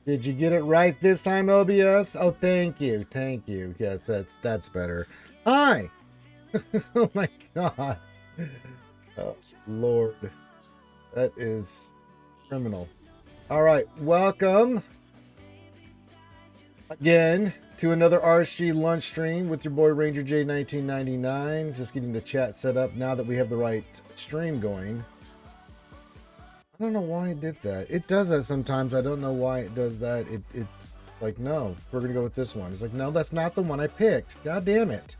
Did you get it right this time, OBS? Oh, thank you. Thank you. Yes, that's better. Hi. Oh my god. Oh, Lord. That is criminal. All right. Welcome again to another RSG lunch stream with your boy Ranger J 1999. Just getting the chat set up now that we have the right stream going. I don't know why it did that. It does that sometimes. I don't know why it does that. It's like, no, we're going to go with this one. It's like, no, that's not the one I picked. God damn it.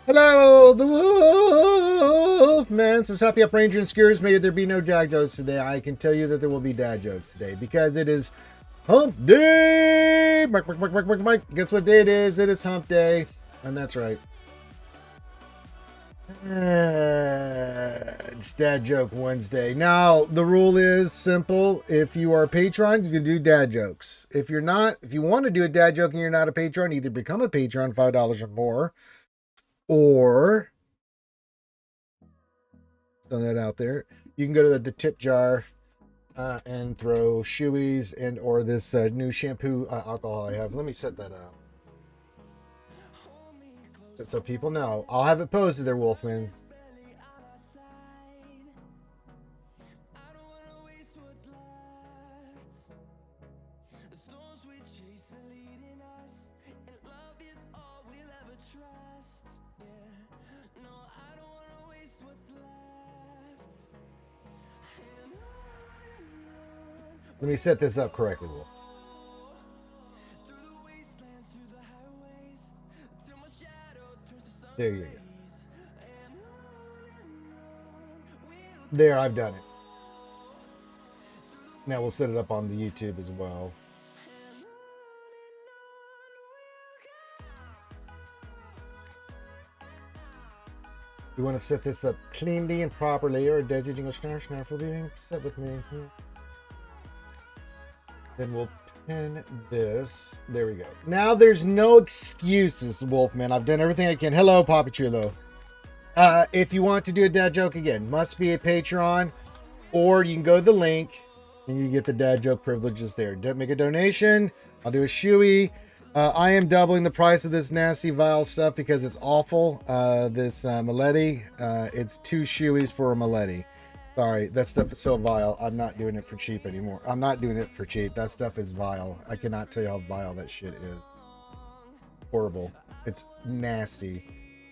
Hello, the Wolfman says, happy up Ranger and Skiers. May there be no dad jokes today. I can tell you that there will be dad jokes today because it is hump day. Mike. Guess what day it is? It is hump day. And that's right. It's Dad Joke Wednesday. Now, the rule is simple. If you are a patron, you can do dad jokes. If you're not, if you want to do a dad joke and you're not a patron, either become a patron, $5 or more, or throw that out there. You can go to the tip jar and throw shoeies and or this new shampoo alcohol I have. Let me set that up so people know. I'll have it posted there, Wolfman. Let me set this up correctly, Wolf. There you go. There, I've done it. Now we'll set it up on the YouTube as well. You want to set this up cleanly and properly, or does it jingle snarf will be set with me. Then we'll pin this. There we go. Now there's no excuses, Wolfman. I've done everything I can. Hello, Papa Chulo. If you want to do a dad joke again, must be a Patreon, or you can go to the link and you get the dad joke privileges there. Make a donation. I'll do a shoey. I am doubling the price of this nasty vile stuff because it's awful. This Maletti, it's 2 shoeys for a Maletti. Sorry, that stuff is so vile. I'm not doing it for cheap anymore. I'm not doing it for cheap. That stuff is vile. I cannot tell you how vile that shit is. Horrible. It's nasty.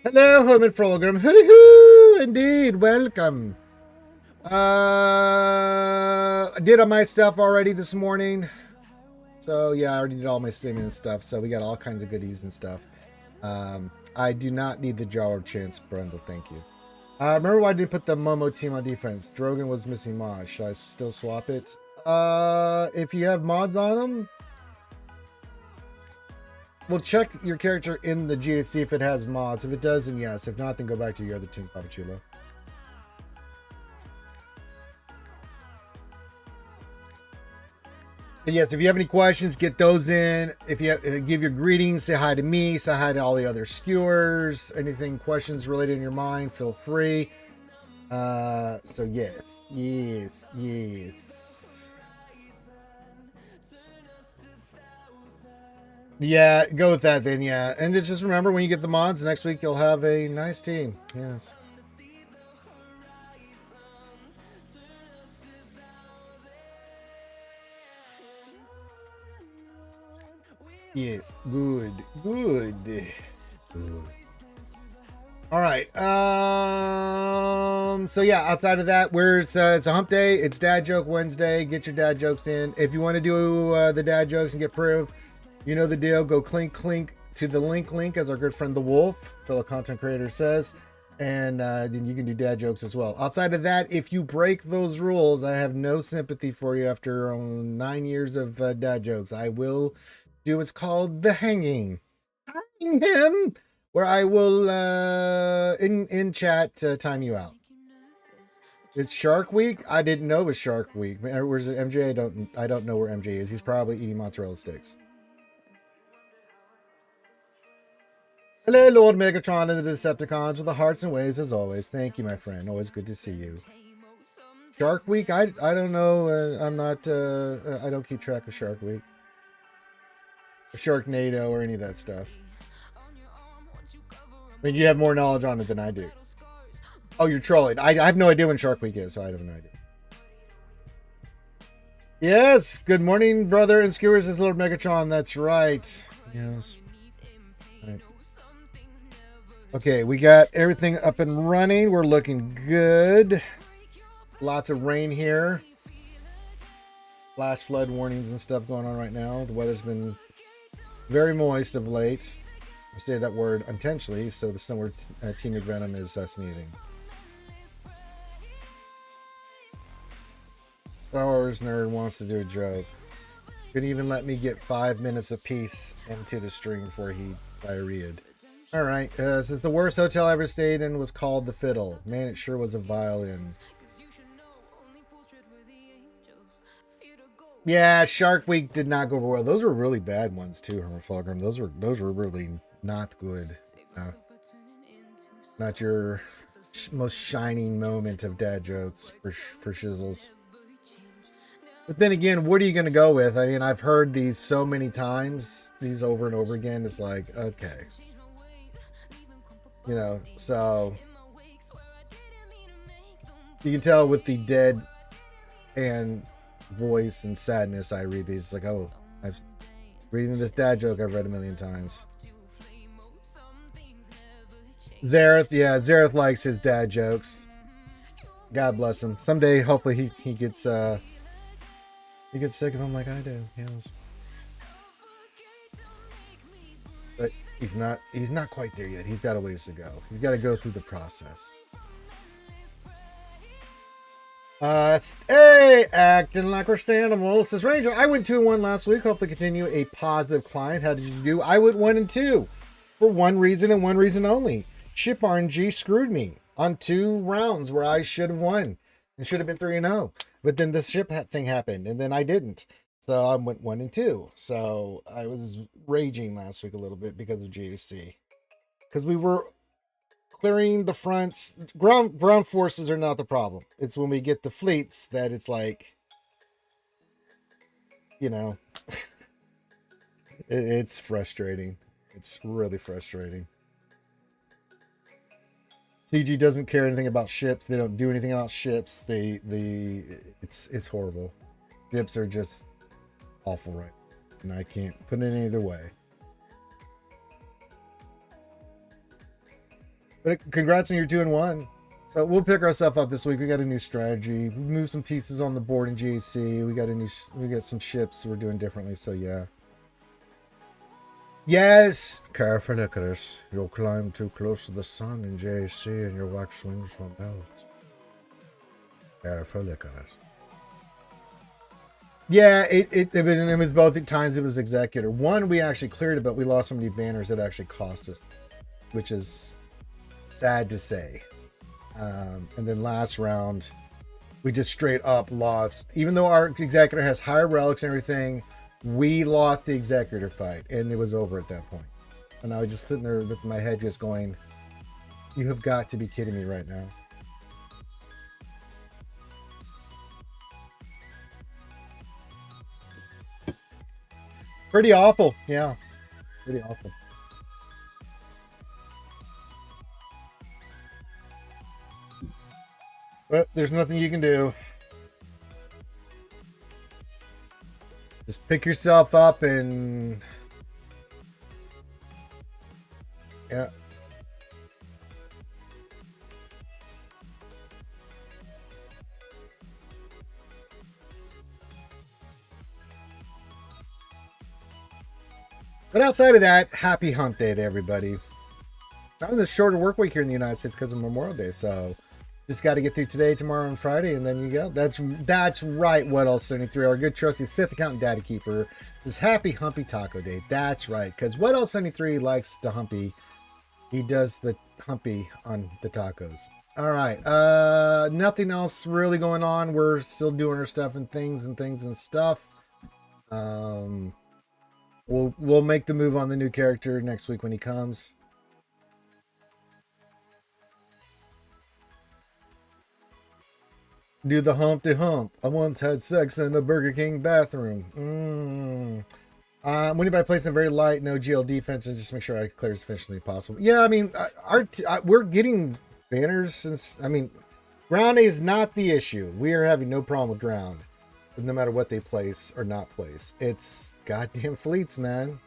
Hello, home and program. Hoo-hoo! Indeed, welcome. I did all my stuff already this morning. So, yeah, I already did all my streaming and stuff. So, we got all kinds of goodies and stuff. I do not need the Jar Chance bundle. Thank you. Remember why I didn't put the Momo team on defense? Drogon was missing mods. Should I still swap it? If you have mods on them, well, check your character in the GSC if it has mods. If it does, then yes. If not, then go back to your other team, Papa Chulo. But yes, if you have any questions, get those in. If you have, give your greetings, say hi to me, say hi to all the other skewers. Anything, questions related in your mind, feel free. So yes. Yeah, go with that then, yeah. And just remember, when you get the mods, next week you'll have a nice team. Yes. Yes, good. All right. So yeah, outside of that, it's a hump day. It's Dad Joke Wednesday. Get your dad jokes in. If you want to do the dad jokes and get proof, you know the deal. Go clink to the link, as our good friend the Wolf, fellow content creator, says, and then you can do dad jokes as well. Outside of that, if you break those rules, I have no sympathy for you. After 9 years of dad jokes, I will do what's called the hanging him, where I will in chat time you out. It's Shark Week. I didn't know it was Shark Week. Where's MJ? I don't know where MJ is. He's probably eating mozzarella sticks. Hello, Lord Megatron and the Decepticons with the hearts and waves as always. Thank you, my friend. Always good to see you. Shark Week. I don't know. I'm not. I don't keep track of Shark Week. Sharknado or any of that stuff. I mean, you have more knowledge on it than I do. Oh, you're trolling. I have no idea when Shark Week is, so I have no idea. Yes, good morning, brother and skewers. This Lord Megatron. That's right. Yes. Right. Okay, we got everything up and running. We're looking good. Lots of rain here. Flash flood warnings and stuff going on right now. The weather's been very moist of late. I say that word intentionally, so somewhere Team McVenom is sneezing. Star Wars nerd wants to do a joke. Couldn't even let me get 5 minutes of peace into the stream before he diarrheaed. All right, since the worst hotel I ever stayed in was called the Fiddle. Man, it sure was a violin. Yeah, Shark Week did not go over well. Those were really bad ones too, Hermafulgrim. Those were really not good. Not your most shining moment of dad jokes for shizzles. But then again, what are you going to go with? I mean, I've heard these so many times, these over and over again. It's like, okay. You know, so you can tell with the dead and voice and sadness I read these. It's like, oh, I've reading this dad joke I've read a million times. Zareth, yeah, Zareth likes his dad jokes. God bless him. Someday, hopefully, he gets sick of them like I do. Yes. But he's not quite there yet. He's got a ways to go. He's got to go through the process. Hey, acting like we're standable. Says Ranger, I went 2-1 last week. Hopefully continue a positive client. How did you do? I went 1-2 for one reason and one reason only. Chip RNG screwed me on 2 rounds where I should have won and should have been 3-0. But then the ship thing happened and then I didn't. So I went 1-2. So I was raging last week a little bit because of GAC. Because we were clearing the fronts. Ground forces are not the problem. It's when we get the fleets that it's like, you know, it's frustrating. It's really frustrating. CG doesn't care anything about ships. They don't do anything about ships. It's horrible. Ships are just awful, right? And I can't put it any other way. But congrats on your 2-1. So we'll pick ourselves up this week. We got a new strategy. We moved some pieces on the board in GAC. We got some ships we're doing differently. So yeah. Yes. Careful, Icarus. You'll climb too close to the sun in JAC and your wax wings will melt. Careful, Icarus. Yeah, it was both times it was Executor. One, we actually cleared it, but we lost so many banners that actually cost us, which is sad to say. And then last round, we just straight up lost. Even though our Executor has higher relics and everything, we lost the Executor fight, and it was over at that point. And I was just sitting there with my head just going, you have got to be kidding me right now. Pretty awful. Yeah. Pretty awful. But there's nothing you can do. Just pick yourself up and... yeah. But outside of that, happy hump day to everybody. I'm in the shorter work week here in the United States because of Memorial Day, so just got to get through today, tomorrow, and Friday, and then you go. That's right. What else? 73, our good trusty Sith account and data keeper. This happy humpy taco day. That's right, because what else 73 likes to humpy. He does the humpy on the tacos. All right. Nothing else really going on. We're still doing our stuff and things and stuff. We'll make the move on the new character next week when he comes. Do the Humpty Hump. I once had sex in the Burger King bathroom. Winning by placing a very light, no GL defense, and just make sure I clear as efficiently as possible. Yeah, I mean, we're getting banners since. I mean, ground is not the issue. We are having no problem with ground, no matter what they place or not place. It's goddamn fleets, man.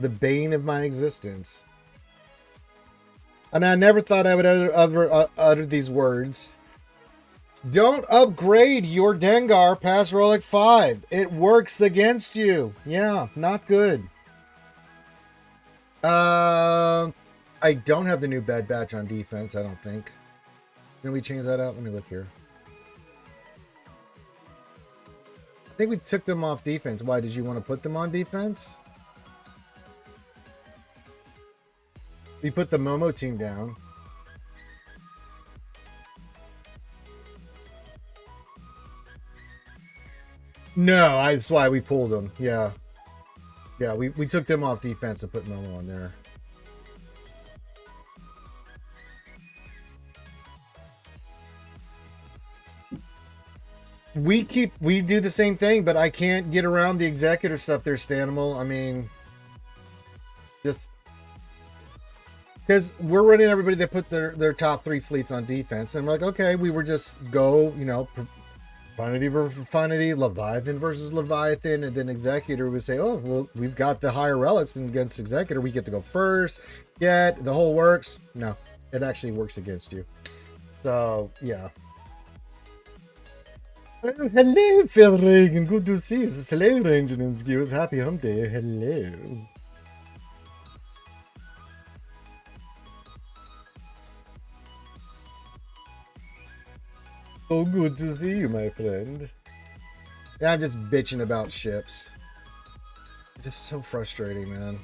The bane of my existence. And I never thought I would ever utter these words. Don't upgrade your Dengar past Relic 5. It works against you. Yeah, not good. I don't have the new bad batch on defense, I don't think. Can we change that out? Let me look here. I think we took them off defense. Why did you want to put them on defense? We put the Momo team down. No, that's why we pulled them. Yeah. Yeah, we took them off defense and put Momo on there. We do the same thing, but I can't get around the executor stuff there, Stanimal. I mean, just because we're running everybody that put their top 3 fleets on defense, and we're like, okay, we were just go, you know, Profanity versus Profanity, Leviathan versus Leviathan, and then Executor would say, oh, well, we've got the higher relics, and against Executor, we get to go first, get the whole works. No, it actually works against you. So, yeah. Oh, hello, Phil Reagan. Good to see you. It's a slave ranger and skills. Happy hump day. Hello. So good to see you, my friend. Yeah, I'm just bitching about ships. It's just so frustrating, man.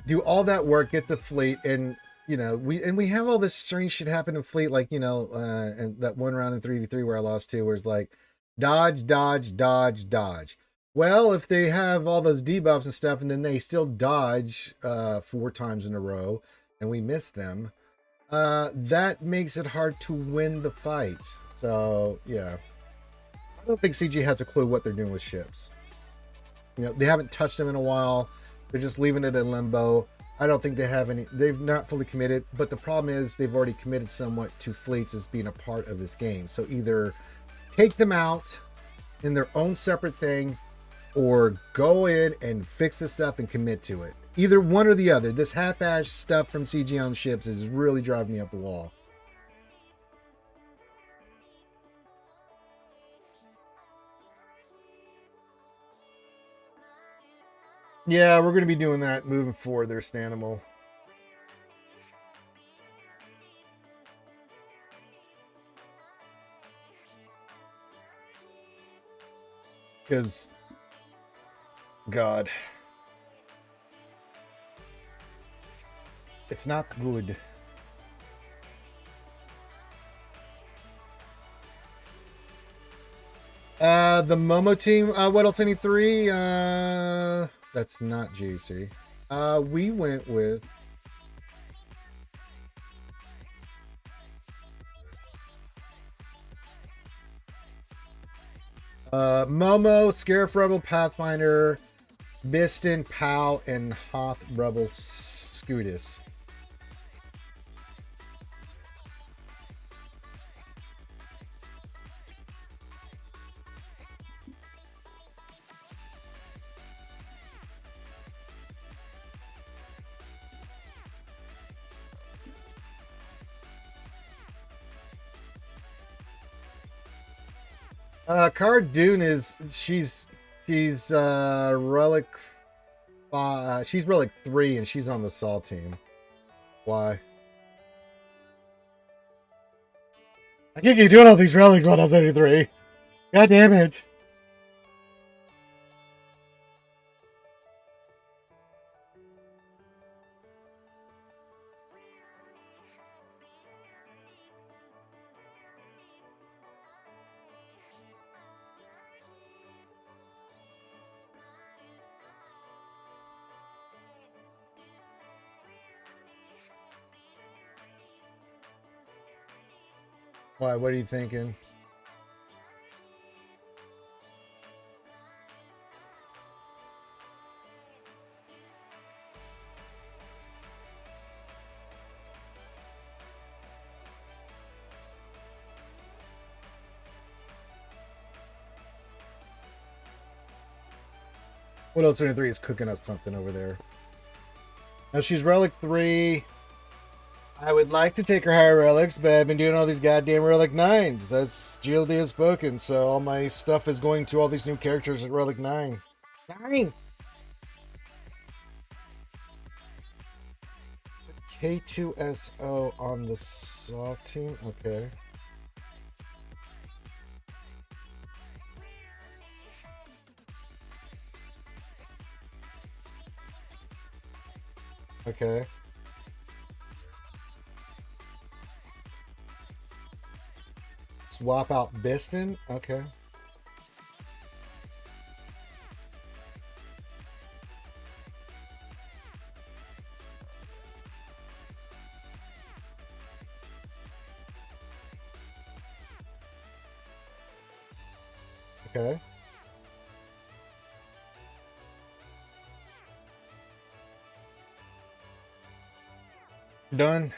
Do all that work, get the fleet, and you know, we have all this strange shit happen in fleet, like, you know, and that one round in 3v3 where I lost 2, where it's like dodge, dodge, dodge, dodge. Well, if they have all those debuffs and stuff, and then they still dodge 4 times in a row, and we miss them, that makes it hard to win the fight. So yeah, I don't think CG has a clue what they're doing with ships. You know, they haven't touched them in a while. They're just leaving it in limbo. I don't think they have any. They've not fully committed, but the problem is they've already committed somewhat to fleets as being a part of this game. So either take them out in their own separate thing, or go in and fix this stuff and commit to it. Either one or the other. This half-ass stuff from CG on ships is really driving me up the wall. Yeah, we're going to be doing that moving forward there, Stanimal. Because, God, it's not good. The Momo team, what else? Any 3? That's not JC. We went with Momo, Scarif Rebel, Pathfinder, Biston, Pow, and Hoth Rebel Scootus. Cara Dune is she's relic she's relic 3 and she's on the Saul team. Why? I can't keep doing all these relics while I was 73. God damn it. Why? What are you thinking? What else in 3 is cooking up something over there? Now she's Relic 3. I would like to take her higher relics, but I've been doing all these goddamn Relic 9s. That's GLD has spoken, so all my stuff is going to all these new characters at Relic 9. 9! K2SO on the Saw team? Okay. Okay. Swap out Biston? Okay. Okay. Done.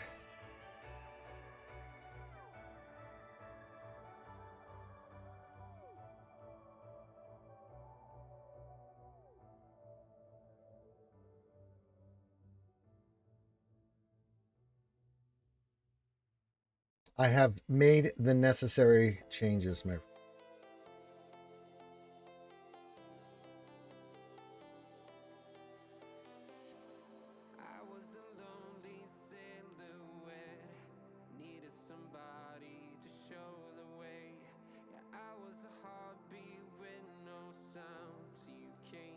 I have made the necessary changes, my.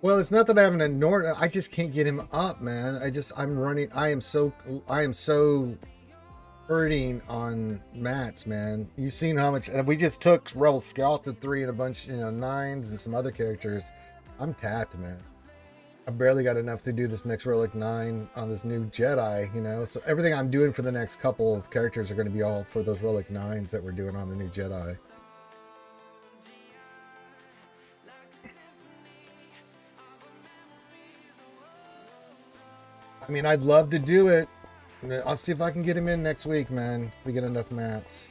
Well, it's not that I haven't ignored it. I just can't get him up, man. I'm running. I am so hurting on mats, man. You've seen how much, and we just took Rebel Scout to 3 and a bunch, 9s and some other characters. I'm tapped, man. I barely got enough to do this next Relic 9 on this new Jedi, So everything I'm doing for the next couple of characters are going to be all for those Relic 9s that we're doing on the new Jedi. I mean, I'd love to do it. I'll see if I can get him in next week, man. If we get enough mats.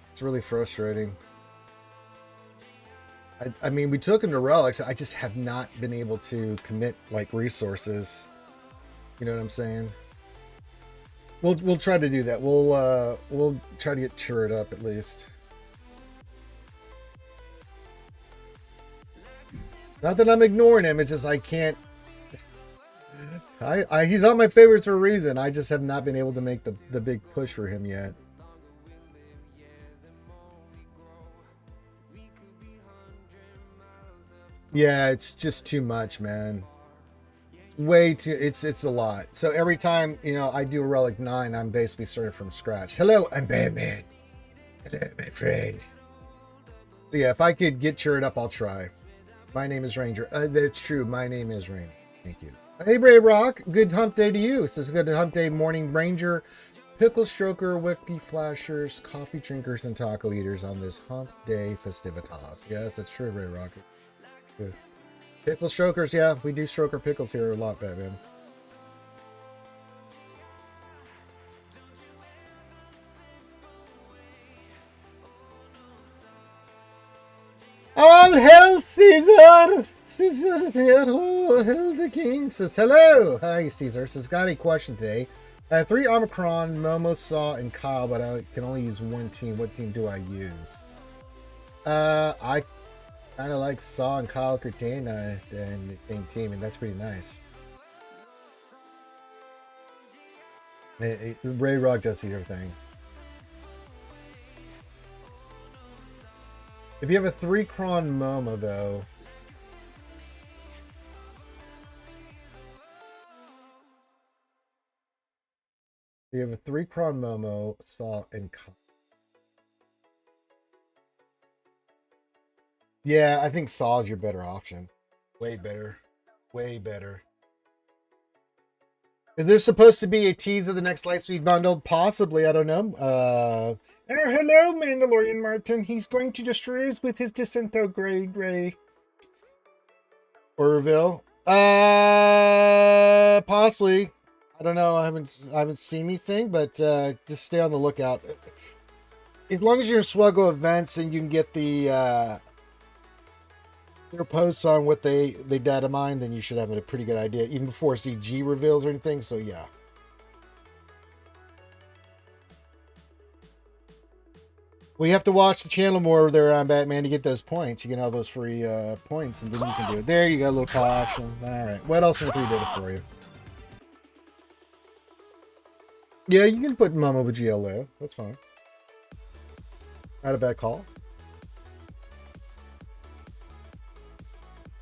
It's really frustrating. I mean, we took him to relics. I just have not been able to commit resources. You know what I'm saying? We'll try to do that. We'll try to get Churred up at least. Not that I'm ignoring him. It's just I can't. He's on my favorites for a reason. I just have not been able to make the big push for him yet. Yeah, it's just too much, man. Way too. It's a lot. So every time I do a Relic 9, I'm basically starting from scratch. Hello, I'm Batman. Hello, my friend. So yeah, if I could get Churred up, I'll try. My name is Ranger. That's true. My name is Ranger. Thank you. Hey, Bray Rock. Good hump day to you. This is a good hump day morning, Ranger. Pickle stroker, wiki flashers, coffee drinkers, and taco eaters on this hump day festivitas. Yes, that's true, Bray Rock. Good. Pickle strokers, yeah, we do stroke our pickles here a lot, Batman. All hail Caesar! Caesar's here. Oh, hail the king. Says hello. Hi, Caesar. Says got a question today. I have 3 Omicron, Momo, Saw, and Kyle, but I can only use one team. What team do I use? I kind of like Saw and Kyle Cortana in the same team, and that's pretty nice. Ray Rock does your thing. If you have a 3-cron Momo, though, you have a 3-cron Momo, Saw, and Kyle. Yeah, I think Saw is your better option. Way better. Way better. Is there supposed to be a tease of the next Lightspeed bundle? Possibly, I don't know. Hello, Mandalorian Martin. He's going to destroy us with his disintegrate ray. Orville. Possibly. I don't know. I haven't seen anything, but just stay on the lookout. As long as you're in SWGOH events and you can get the their posts on what they data mine, then you should have a pretty good idea, even before CG reveals or anything. So yeah. Well, you have to watch the channel more there on Batman to get those points. You get all those free points, and then you can do it. There you go, a little call action. All right. What else in the 3 did it for you? Yeah, you can put Momo with GLO. That's fine. Not a bad call.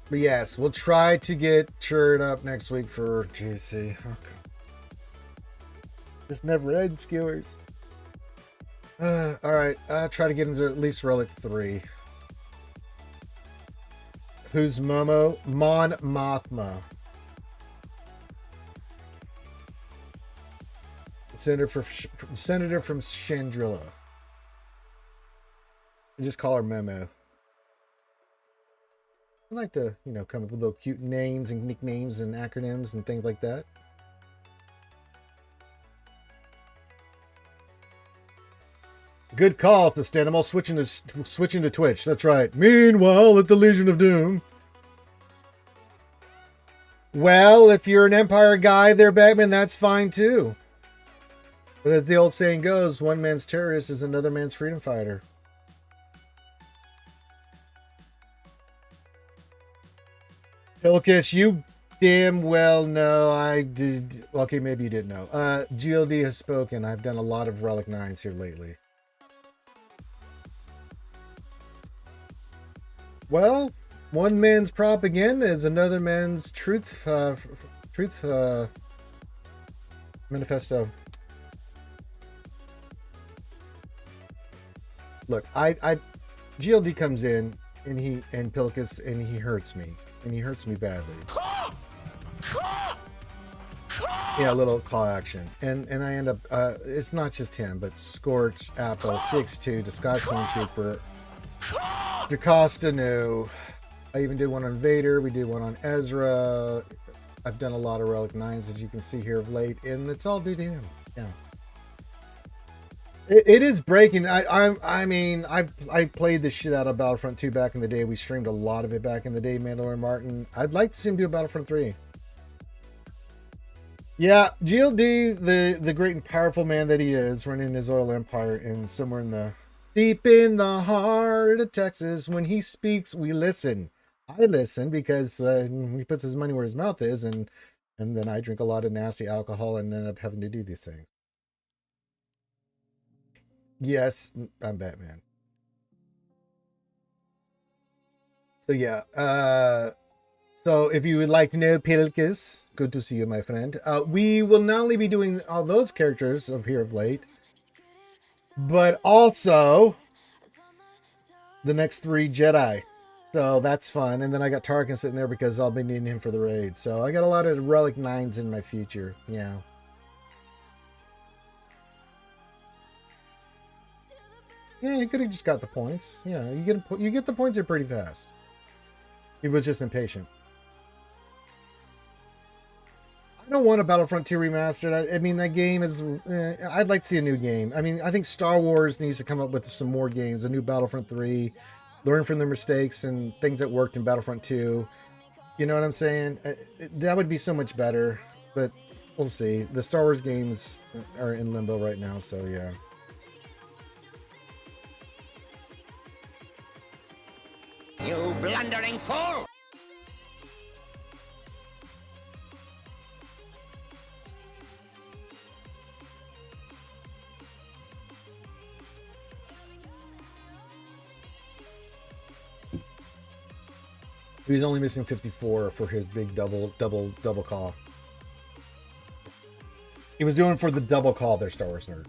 But yes, we'll try to get Churd up next week for GC. Okay. This never ends, skewers. All right, try to get him to at least Relic 3. Who's Momo? Mon Mothma. Senator from Chandrilla. I just call her Memo. I like to, come up with little cute names and nicknames and acronyms and things like that. Good call, Thistanimal. Switching to Twitch. That's right. Meanwhile, at the Legion of Doom. Well, if you're an Empire guy there, Batman, that's fine too. But as the old saying goes, one man's terrorist is another man's freedom fighter. Pilkus, you damn well know I did. Okay, maybe you didn't know. GLD has spoken. I've done a lot of Relic 9s here lately. Well, one man's propaganda is another man's truth manifesto. Look, GLD comes in and Pilkus and he hurts me. And he hurts me badly. Yeah, a little call action. And I end up, it's not just him, but Scorch, Apple, CX2, Disguise Clone Trooper, DaCosta New. I even did one on Vader. We did one on Ezra. I've done a lot of Relic 9s, as you can see here of late, and it's all due to him. Yeah. It is breaking. I mean, I played the shit out of Battlefront 2 back in the day. We streamed a lot of it back in the day, Mandalorian Martin. I'd like to see him do a Battlefront 3. Yeah, GLD, the great and powerful man that he is, running his oil empire in somewhere in the deep in the heart of Texas. When he speaks, we listen. I listen because he puts his money where his mouth is, and then I drink a lot of nasty alcohol and end up having to do these things. Yes, I'm Batman. So yeah, so if you would like to know Pilkus, good to see you, my friend. We will not only be doing all those characters of here of late, but also the next 3 Jedi. So that's fun. And then I got Tarkin sitting there because I'll be needing him for the raid. So I got a lot of Relic 9s in my future. Yeah. Yeah, you could have just got the points. Yeah, you get the points here pretty fast. He was just impatient. I don't want a Battlefront 2 remastered. I mean, that game is... I'd like to see a new game. I mean, I think Star Wars needs to come up with some more games. A new Battlefront 3. Learn from their mistakes and things that worked in Battlefront 2. You know what I'm saying? That would be so much better. But we'll see. The Star Wars games are in limbo right now, so yeah. You blundering fool! He's only missing 54 for his big double call. He was doing for the double call there, Star Wars nerd.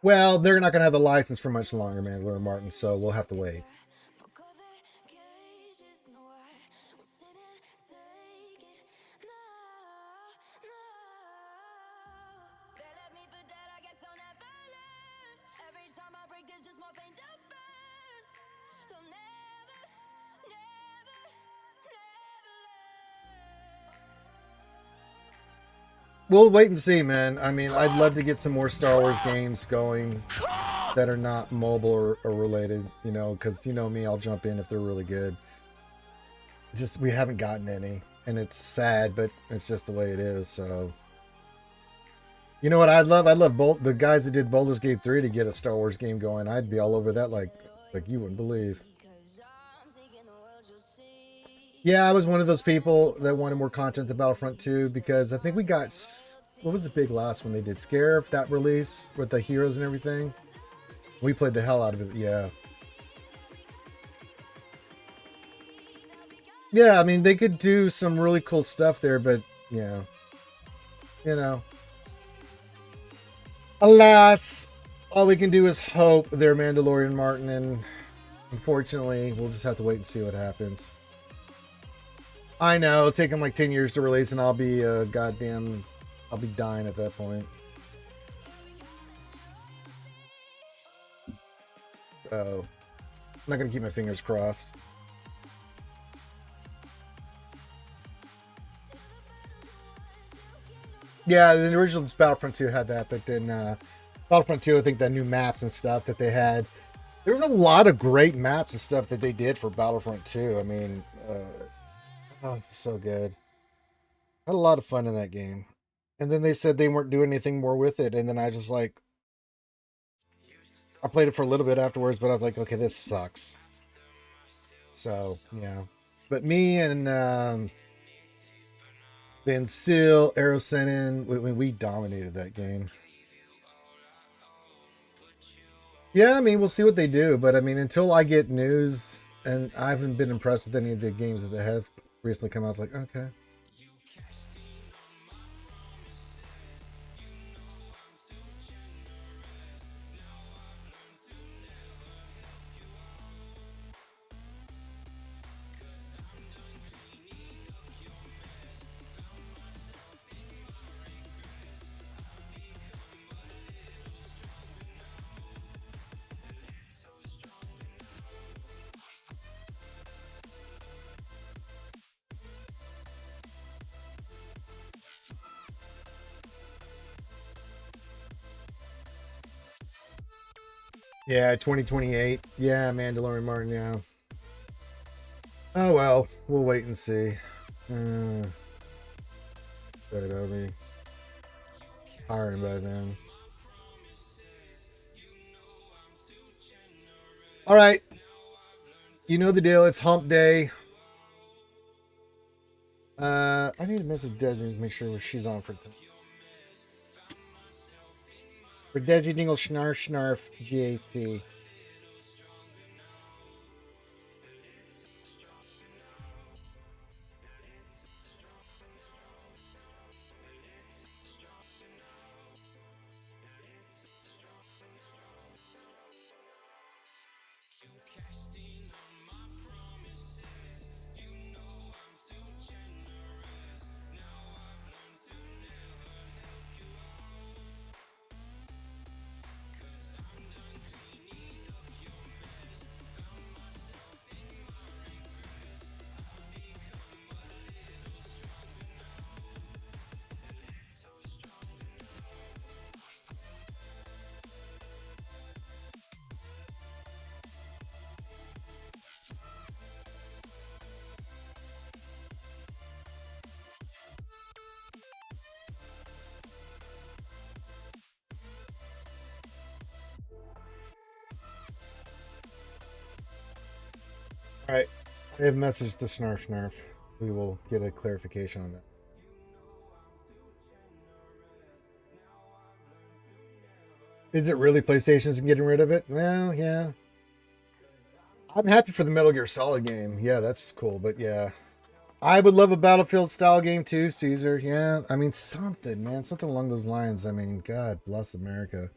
Well, they're not going to have the license for much longer, Mandalorian Martin, so we'll have to wait. We'll wait and see, man. I mean, I'd love to get some more Star Wars games going. that are not mobile or related, you know, because you know me, I'll jump in if they're really good. Just we haven't gotten any, and it's sad, but it's just the way it is. So, you know what I'd love? I'd love the guys that did Baldur's Gate 3 to get a Star Wars game going. I'd be all over that like you wouldn't believe. Yeah, I was one of those people that wanted more content to Battlefront 2 because I think we got, what was the big last one they did? Scare, that release with the heroes and everything. We played the hell out of it, yeah. Yeah, I mean, they could do some really cool stuff there, but, yeah. You know. Alas, all we can do is hope they're Mandalorian Martin, and unfortunately, we'll just have to wait and see what happens. I know, it'll take them like 10 years to release, and I'll be I'll be dying at that point. So, I'm not going to keep my fingers crossed. Yeah, the original Battlefront 2 had that, but then Battlefront 2, I think the new maps and stuff that they had, there was a lot of great maps and stuff that they did for Battlefront 2. I mean, oh, so good. Had a lot of fun in that game. And then they said they weren't doing anything more with it, and then I just like, I played it for a little bit afterwards, but I was like, okay, this sucks. So, yeah. But me and Van Seal, Aerosenin, we dominated that game. Yeah, I mean, we'll see what they do, but I mean, until I get news, and I haven't been impressed with any of the games that they have recently come out, I was like, okay. Yeah, 2028. Yeah, Mandalorian Martin, yeah. Oh well, we'll wait and see. But I'll be hiring by then. All right. You know the deal. It's hump day. I need to message Desi to make sure she's on for tonight. For Desi Dingle Schnarf Schnarf GAC. All right. I have messaged to Snarf Snarf. We will get a clarification on that. Is it really PlayStation's getting rid of it? Well, yeah. I'm happy for the Metal Gear Solid game. Yeah, that's cool. But yeah, I would love a Battlefield style game too, Caesar. Yeah, I mean something, man, something along those lines. I mean, God bless America.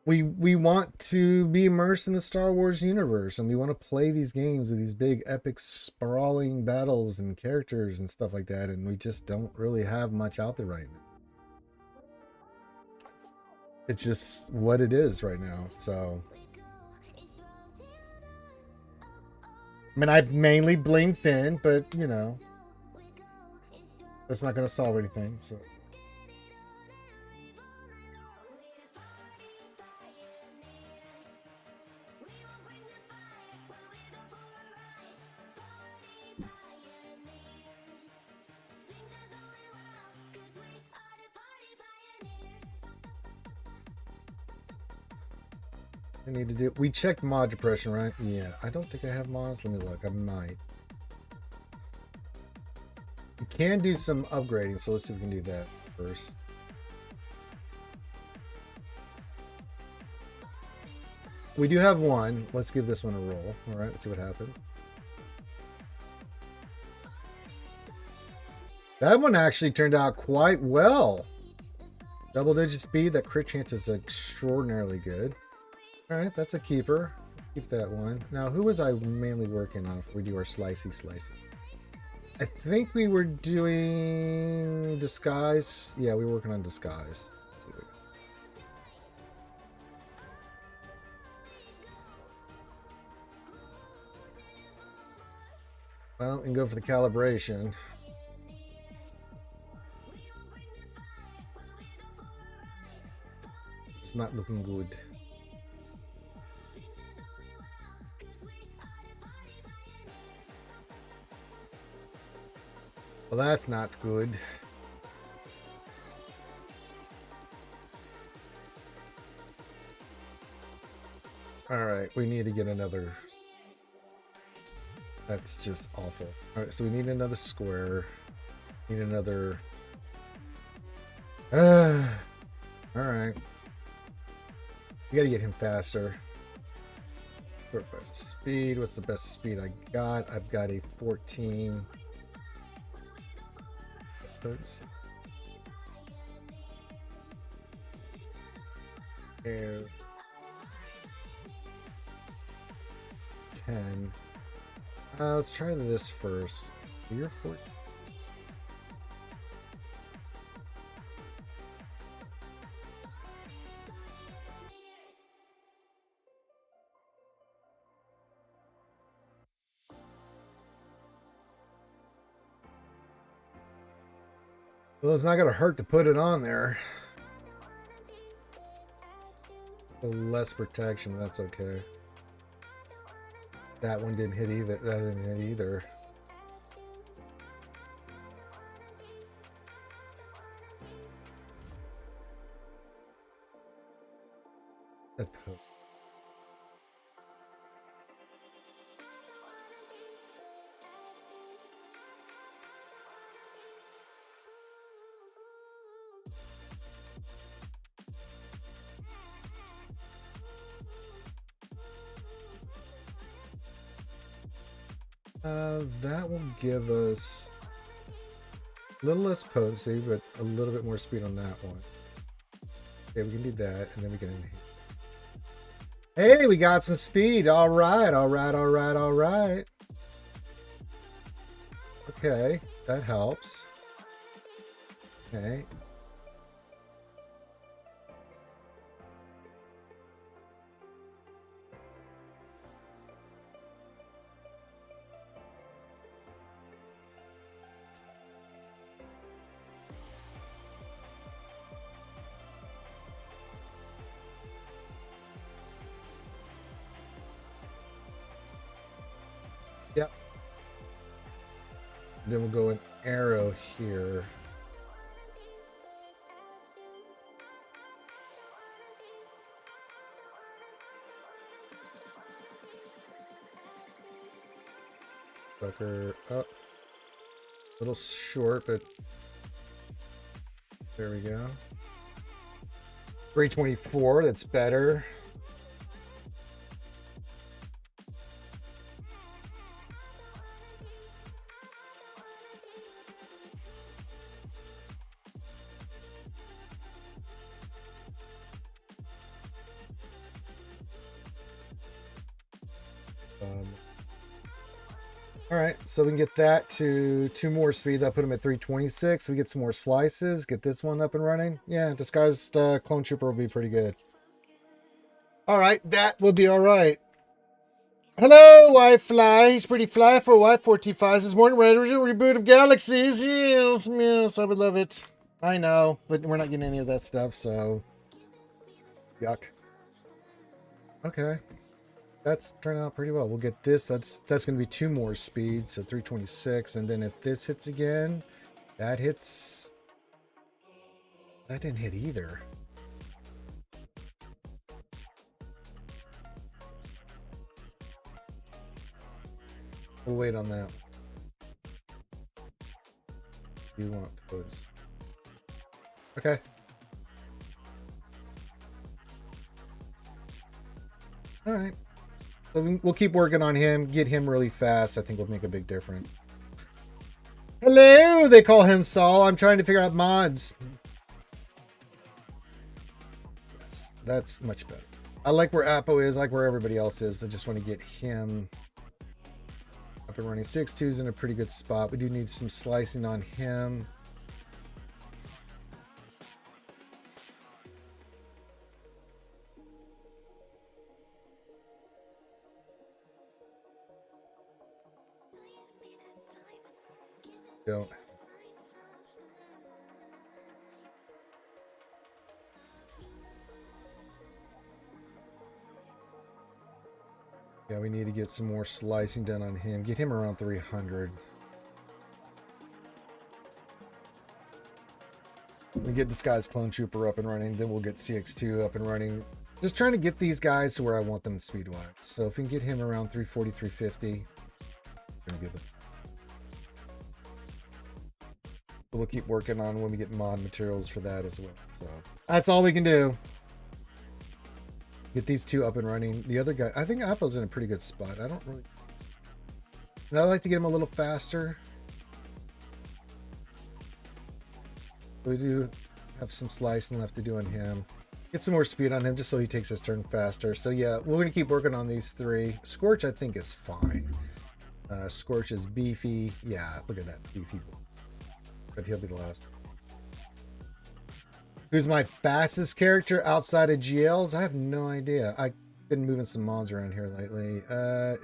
We want to be immersed in the Star Wars universe, and we want to play these games with these big, epic, sprawling battles and characters and stuff like that. And we just don't really have much out there right now. It's just what it is right now. So. I mean, I mainly blame Finn, but, you know, that's not going to solve anything, so. I need to do. We checked mod depression, right? Yeah. I don't think I have mods. Let me look. I might. We can do some upgrading, so let's see if we can do that first. We do have one. Let's give this one a roll. All right, let's see what happens. That one actually turned out quite well. Double digit speed. That crit chance is extraordinarily good. All right, that's a keeper. Keep that one. Now, who was I mainly working on if we do our slicey? I think we were doing disguise. Yeah, we were working on disguise. Let's see what we got. Well, we can go for the calibration. It's not looking good. Well, that's not good. All right, we need to get another. That's just awful. All right, so we need another square. Need another. All right. We gotta get him faster. Sort of best speed. What's the best speed I got? I've got a 14. Let's see. 10. Let's try this first. You're 14. Well, it's not going to hurt to put it on there. Less protection, that's okay. That one didn't hit either. That didn't hit either. That poke. That will give us a little less potency, but a little bit more speed on that one. Okay, we can do that, and then we can. Hey, we got some speed. All right, all right, all right, all right. Okay, that helps. Okay. Yep. Then we'll go an arrow here. Sucker up. A little short, but there we go. 324, that's better. All right, so we can get that to 2 more speed. That put him at 326. We get some more slices. Get this one up and running. Yeah, disguised clone trooper will be pretty good. All right, that will be all right. Hello, Y-Fly. He's pretty fly for Y45 this morning. Ready to reboot of Galaxies. Yes, yes, I would love it. I know, but we're not getting any of that stuff, so yuck. Okay. That's turned out pretty well. We'll get this. That's going to be 2 more speed, so 326. And then if this hits again, that hits. That didn't hit either. We'll wait on that. You want pose. Okay. All right. So we'll keep working on him, get him really fast. I think will make a big difference. Hello, they call him Saul. I'm trying to figure out mods. That's much better. I like where Apo is, I like where everybody else is. I just want to get him up and running. 6.2's in a pretty good spot. We do need some slicing on him. Don't. Yeah, we need to get some more slicing done on him. Get him around 300. We get Disguised Clone Trooper up and running, then we'll get CX2 up and running. Just trying to get these guys to where I want them speed-wise. So if we can get him around 340, 350, we're gonna be able to. We'll keep working on when we get mod materials for that as well. So that's all we can do. Get these two up and running. The other guy, I think Apple's in a pretty good spot. I don't really. And I'd like to get him a little faster. We do have some slicing left to do on him. Get some more speed on him just so he takes his turn faster. So yeah, we're going to keep working on these three. Scorch, I think, is fine. Scorch is beefy. Yeah, look at that. Beefy. But he'll be the last. Who's my fastest character outside of GLs? I have no idea. I've been moving some mods around here lately.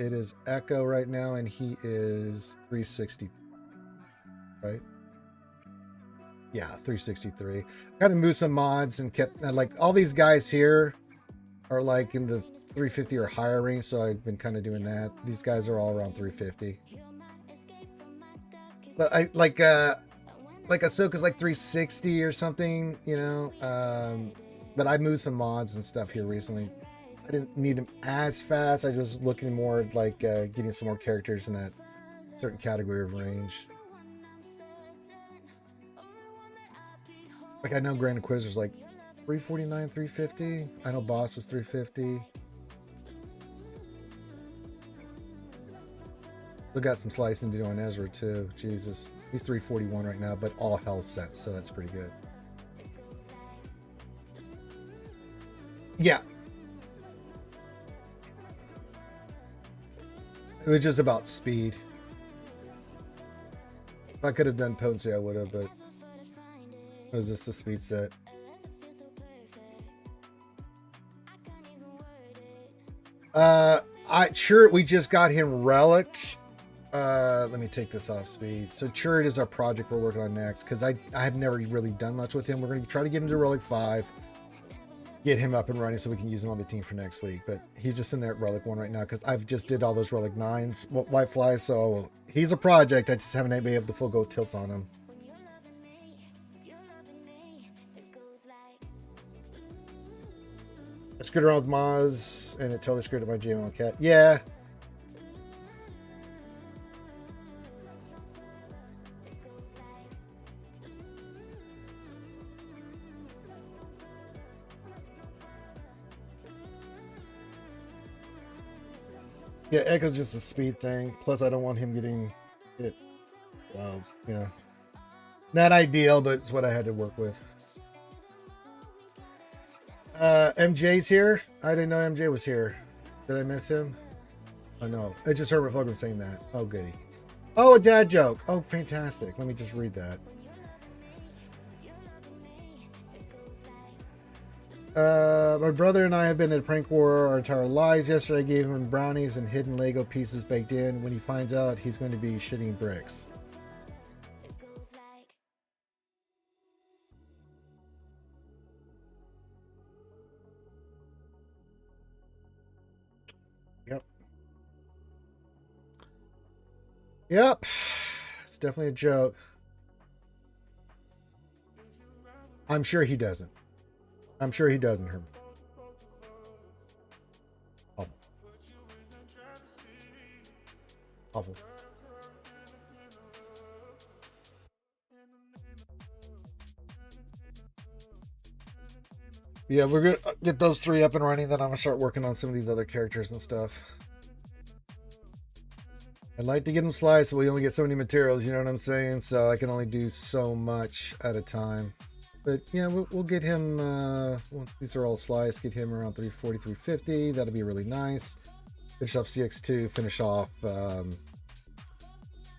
It is Echo right now, and he is 360. Right? Yeah, 363. Kind of moved some mods and kept like all these guys here are like in the 350 or higher range, so I've been kind of doing that. These guys are all around 350. But I like Ahsoka's like 360 or something, you know. But I moved some mods and stuff here recently. I didn't need them as fast. I was looking more like getting some more characters in that certain category of range. Like I know Grand Inquisitor's like 349, 350. I know Boss is 350. We got some slicing to do on Ezra too. Jesus. He's 341 right now, but all hell sets, so that's pretty good. Yeah. It was just about speed. If I could have done potency, I would have, but it was just the speed set. We just got him relicked. Let me take this off speed. So Chirrut is our project we're working on next, because I have never really done much with him. We're going to try to get him to Relic 5, get him up and running so we can use him on the team for next week. But he's just in there at Relic 1 right now, because I've just did all those Relic 9s, White Fly, so he's a project. I just haven't been able to full go tilt on him. I screwed around with Maz, and it totally screwed up my GML cat. Yeah. Yeah, Echo's just a speed thing. Plus, I don't want him getting it. Yeah. Not ideal, but it's what I had to work with. MJ's here. I didn't know MJ was here. Did I miss him? Oh, no. I just heard Reflogan saying that. Oh, goody. Oh, a dad joke. Oh, fantastic. Let me just read that. My brother and I have been in a prank war our entire lives. Yesterday I gave him brownies and hidden Lego pieces baked in. When he finds out, he's going to be shitting bricks. Yep. It's definitely a joke. I'm sure he doesn't. I'm sure he doesn't, Herb. Awful. Awful. Yeah, we're gonna get those 3 up and running. Then I'm gonna start working on some of these other characters and stuff. I'd like to get them sliced, but we only get so many materials. You know what I'm saying? So I can only do so much at a time. But yeah, we'll get him, once these are all sliced, get him around 340, 350. That'll be really nice. Finish off CX2, finish off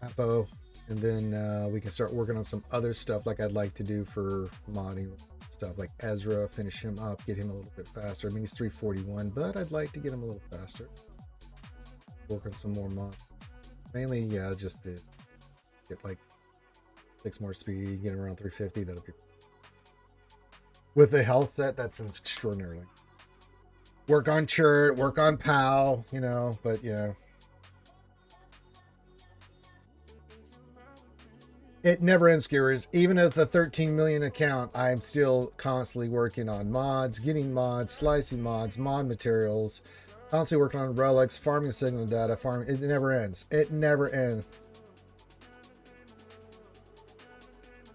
Apo, and then we can start working on some other stuff like I'd like to do for modding stuff, like Ezra, finish him up, get him a little bit faster. I mean, he's 341, but I'd like to get him a little faster. Work on some more mods. Mainly, yeah, just to get like 6 more speed, get him around 350, that'll be... With the health set, that's extraordinary. Work on Chert, work on POW, you know, but yeah. It never ends, Skewers. Even at the 13 million account, I'm still constantly working on mods, getting mods, slicing mods, mod materials, constantly working on relics, farming signal data, farming. It never ends. It never ends.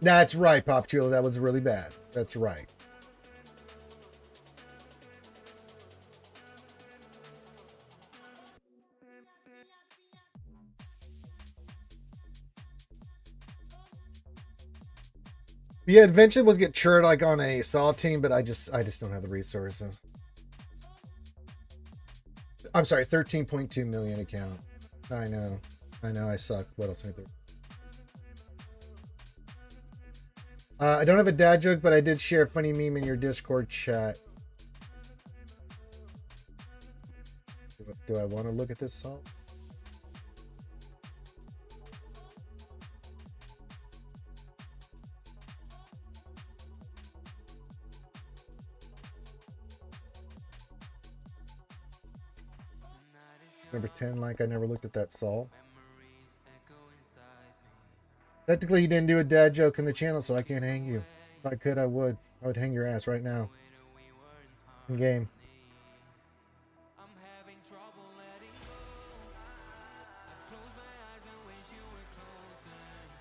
That's right, Pop Chulo. That was really bad. That's right. Yeah, eventually we'll get Chert like on a Saw team, but I just don't have the resources. I'm sorry, 13.2 million account. I know, I suck. What else can I do? I don't have a dad joke, but I did share a funny meme in your Discord chat. Do I want to look at this salt? Number 10, like I never looked at that Saul. Technically, you didn't do a dad joke in the channel, so I can't hang you. If I could, I would. I would hang your ass right now. In game.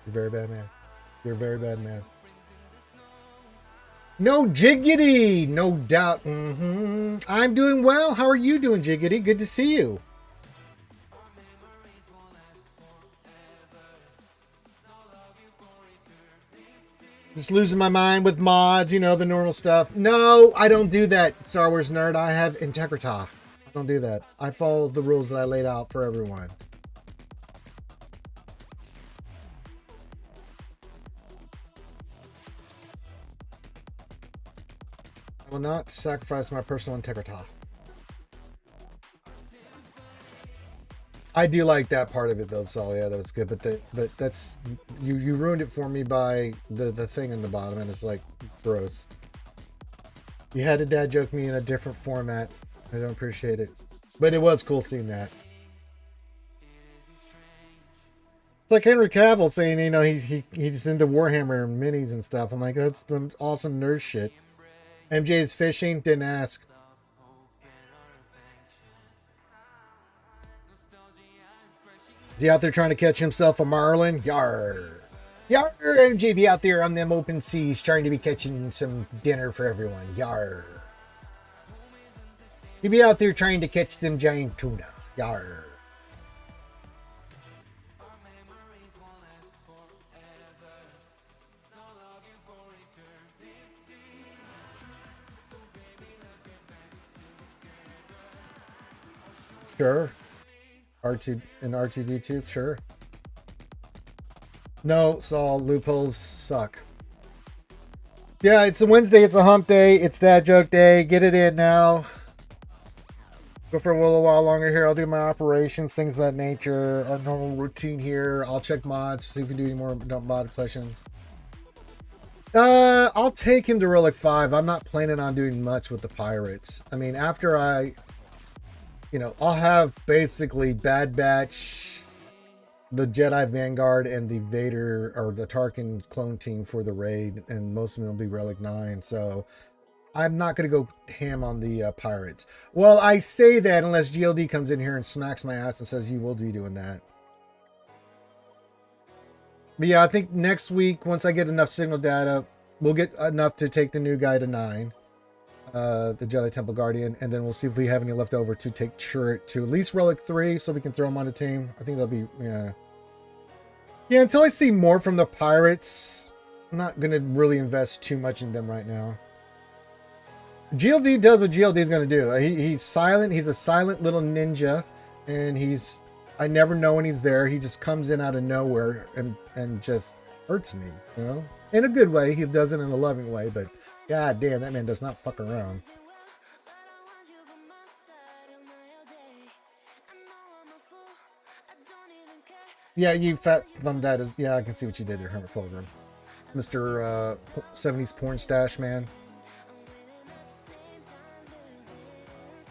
You're a very bad man. You're a very bad man. No Jiggity! No doubt. I'm doing well. How are you doing, Jiggity? Good to see you. Just losing my mind with mods, you know, the normal stuff. No, I don't do that, Star Wars nerd. I have integrity. I don't do that. I follow the rules that I laid out for everyone. I will not sacrifice my personal integrity. I do like that part of it though, Saul. Yeah, that was good. But that's you ruined it for me by the thing in the bottom, and it's like gross. You had to dad joke me in a different format. I don't appreciate it, but it was cool seeing that. It's like Henry Cavill saying, you know, he's into Warhammer and minis and stuff. I'm like, that's some awesome nerd shit. MJ's fishing, didn't ask. Is he out there trying to catch himself a marlin? Yarr. Yarr, MJ be out there on them open seas trying to be catching some dinner for everyone. Yarr. He be out there trying to catch them giant tuna. Yarr. Sure. R2 and R2D2, sure. No, Saul, loopholes suck. Yeah, it's a Wednesday, it's a hump day, it's dad joke day. Get it in now. Go for a little while longer here. I'll do my operations, things of that nature. Our normal routine here. I'll check mods, see if we can do any more mod collection. I'll take him to Relic 5. I'm not planning on doing much with the pirates. I mean, after I'll have basically Bad Batch, the Jedi Vanguard, and the Vader or the Tarkin clone team for the raid, and most of them will be Relic 9. So I'm not going to go ham on the pirates. Well, I say that unless GLD comes in here and smacks my ass and says you will be doing that. But yeah, I think next week, once I get enough signal data, we'll get enough to take the new guy to 9. the Jedi Temple Guardian, and then we'll see if we have any left over to take Chirrut to at least Relic 3 so we can throw him on a team. I think that'll be, yeah. Yeah, until I see more from the pirates, I'm not going to really invest too much in them right now. GLD does what GLD is going to do. He's silent. He's a silent little ninja, and I never know when he's there. He just comes in out of nowhere and just hurts me, you know? In a good way. He does it in a loving way, but god damn, that man does not fuck around. Yeah, you fat thumb that is, yeah, I can see what you did there, Hermit Pilgrim. Mr. 70s porn stash man.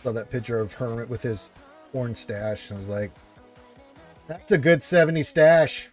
Saw that picture of Hermit with his porn stash, and I was like, that's a good 70s stash.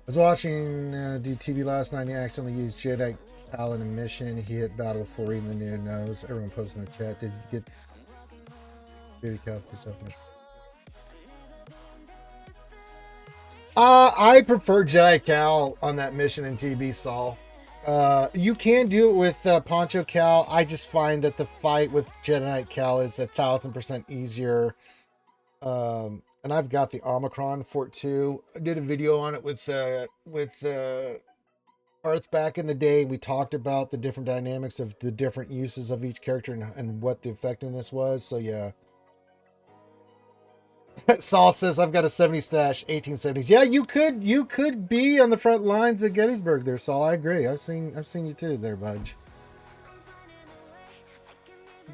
I was watching DTV last night and he accidentally used Jedi Cal in a mission. He hit battle before reading the new nose. Everyone posted in the chat. Did you get Jedi Cal for yourself? I prefer Jedi Cal on that mission in TB, Saul. You can do it with Poncho Cal. I just find that the fight with Jedi Cal is 1,000% easier. And I've got the Omicron Fort 2. I did a video on it with Earth back in the day. We talked about the different dynamics of the different uses of each character and what the effectiveness was. So yeah. Saul says I've got a 70 stash, 1870s. Yeah, you could be on the front lines at Gettysburg there, Saul. I agree. I've seen you too there, Budge.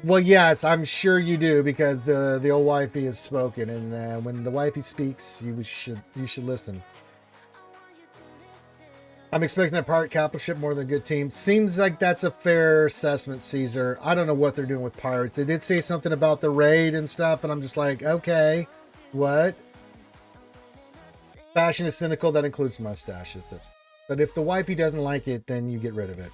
Well, yes, I'm sure you do, because the old wifey has spoken, and when the wifey speaks, you should listen. I'm expecting a pirate capital ship more than a good team. Seems like that's a fair assessment, Caesar. I don't know what they're doing with pirates. They did say something about the raid and stuff, and I'm just like, okay, what? Fashion is cynical. That includes mustaches. But if the wifey doesn't like it, then you get rid of it.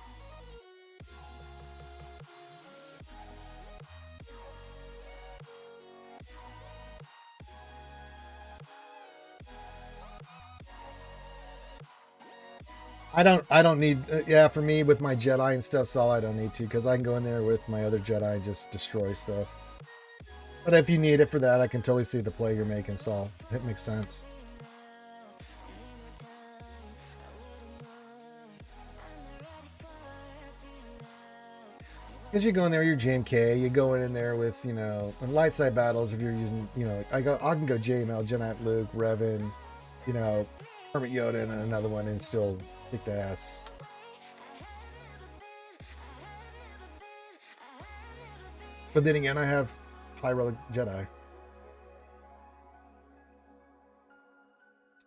I don't need, yeah, for me with my Jedi and stuff, Saul, I don't need to, because I can go in there with my other Jedi and just destroy stuff. But if you need it for that, I can totally see the play you're making, Saul. It makes sense. Because you go in there, you're JMK, you go in there with, you know, in light side battles, if you're using, you know, I can go JML, Jedi Luke, Revan, you know, Hermit Yoda and another one, and still kick the ass. But then again, I have High Relic Jedi.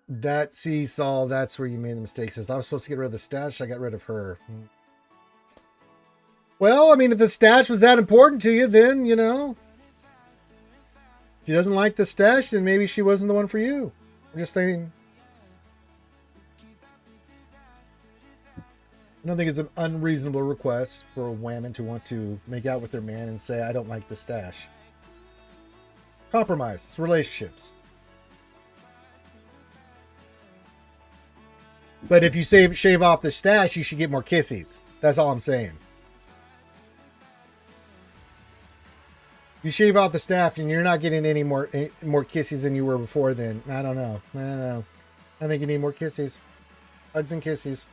That, see, Saul, that's where you made the mistake. Says I was supposed to get rid of the stash, I got rid of her. Well, I mean, if the stash was that important to you, then, you know, if she doesn't like the stash, then maybe she wasn't the one for you. I'm just saying. I don't think it's an unreasonable request for a woman to want to make out with their man and say, I don't like the stash. Compromise. It's relationships. But if you shave off the stash, you should get more kissies. That's all I'm saying. You shave off the staff and you're not getting any more kissies than you were before, then I don't know. I don't know. I think you need more kissies. Hugs and kissies.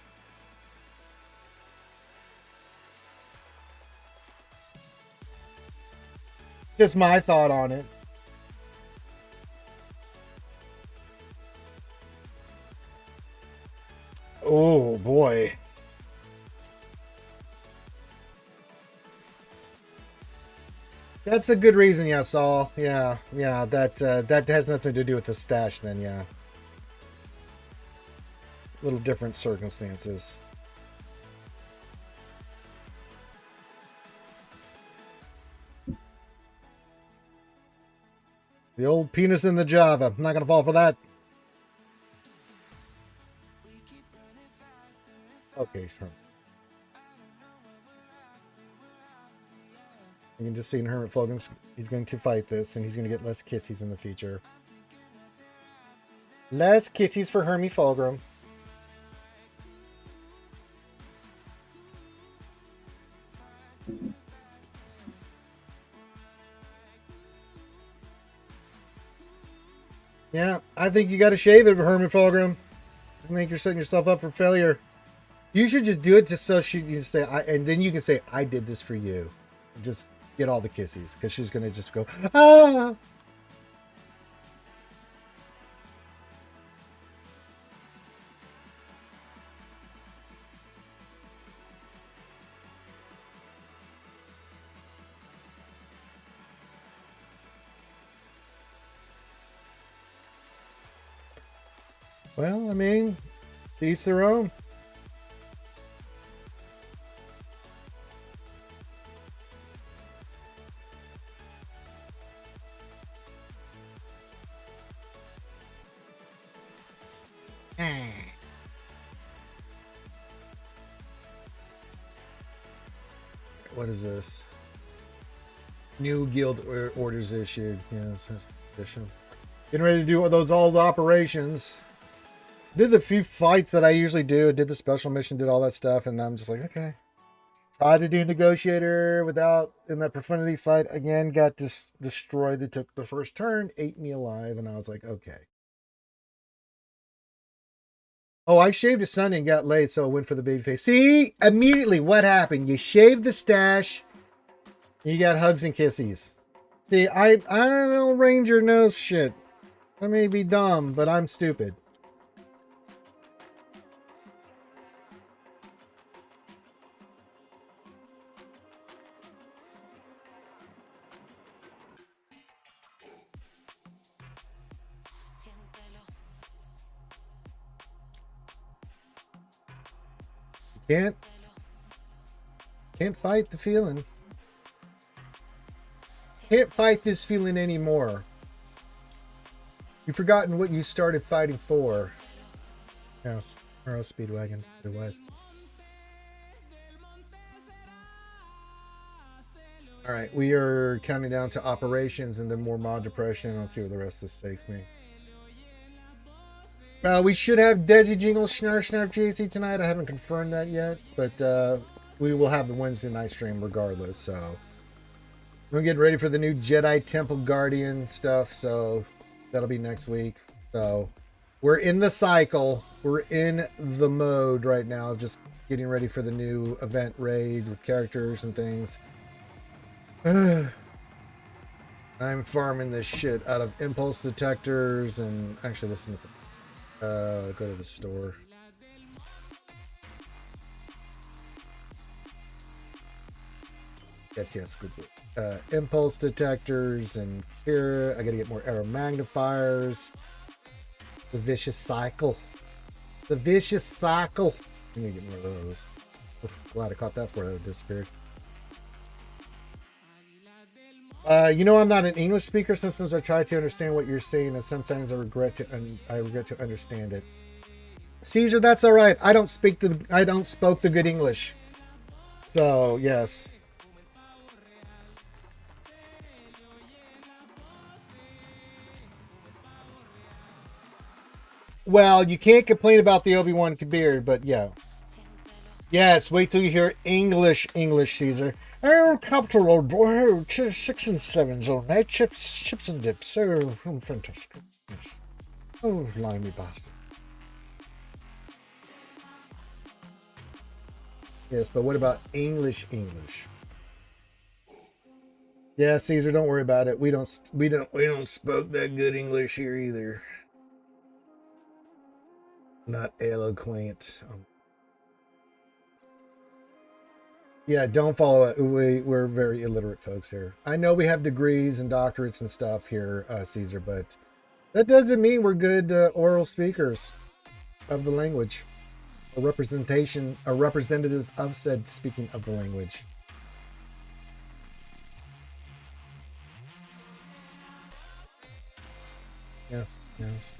Just my thought on it. Oh boy. That's a good reason, yeah, Saul. Yeah, that has nothing to do with the stash then, yeah. Little different circumstances. The old penis in the Java. I'm not gonna fall for that. Okay, sure. You can just see in Hermit Fulgrim's, he's going to fight this, and he's going to get less kissies in the future. Less kissies for Hermie Fulgrim. Yeah, I think you got to shave it, Hermit Fulgrim. I think you're setting yourself up for failure. You should just do it just so she can say, and then you can say, I did this for you. Just get all the kissies, because she's going to just go, ah! Well, I mean, to each their own. What is this? New guild orders issued. Yes, edition. Getting ready to do those old operations. Did the few fights that I usually do. Did the special mission. Did all that stuff, and I'm just like, okay. Tried to do negotiator without in that profundity fight again. Got destroyed. They took the first turn, ate me alive, and I was like, okay. Oh, I shaved a Sunday and got laid, so I went for the baby face. See, immediately what happened? You shaved the stash, you got hugs and kissies. See, I don't Ranger knows shit. I may be dumb, but I'm stupid. Can't fight the feeling. Can't fight this feeling anymore. You've forgotten what you started fighting for. Yes, Earl Speedwagon. It was. All right, we are counting down to operations and then more mod depression. Let's see where the rest of this takes me. We should have Desi Jingle Snarf JC tonight. I haven't confirmed that yet, but we will have the Wednesday night stream regardless. So we're getting ready for the new Jedi Temple Guardian stuff. So that'll be next week. So we're in the cycle. We're in the mode right now, just getting ready for the new event raid with characters and things. I'm farming this shit out of impulse detectors and actually listen to go to the store. Yes, good. Impulse detectors and here I gotta get more arrow magnifiers. The vicious cycle. The vicious cycle. I need to get more of those. Glad I caught that before that disappeared. You know, I'm not an English speaker. Sometimes I try to understand what you're saying, and sometimes I regret to understand it. Caesar, that's all right. I don't spoke the good English. So yes. Well, you can't complain about the Obi-Wan beard, but yeah. Yes, wait till you hear English, Caesar. Oh, capital boy, 6 and 7s all night, chips and dips. Oh, fantastic. Yes. Oh, limey bastard. Yes, but what about English? Yeah, Caesar, don't worry about it. We don't spoke that good English here either. Not eloquent. Yeah, don't follow it. We're very illiterate folks here. I know we have degrees and doctorates and stuff here, Caesar, but that doesn't mean we're good oral speakers of the language. Representatives of said speaking of the language. Yes, yes.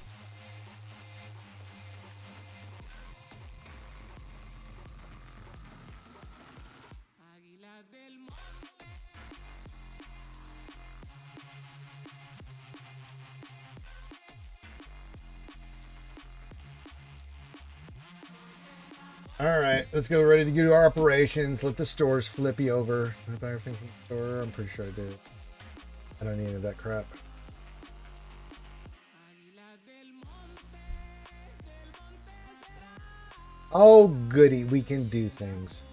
All right, let's go. Ready to go to our operations. Let the stores flip you over. Did I buy everything from the store? I'm pretty sure I did. I don't need any of that crap. Oh, goody. We can do things.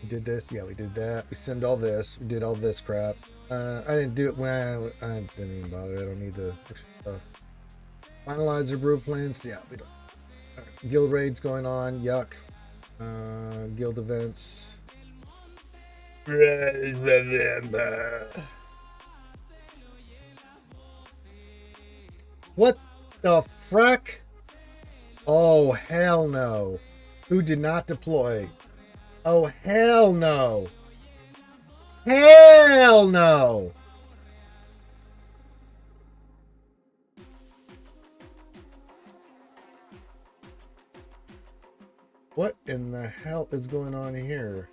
We did this. Yeah, we did that. We send all this. We did all this crap. I didn't do it when I didn't even bother. I don't need the extra stuff. Finalize our brew plans. Yeah, we don't. All right. Guild raids going on. Yuck. Guild events. What the frack? Oh, hell no. Who did not deploy? Oh, hell no. Hell no. What in the hell is going on here?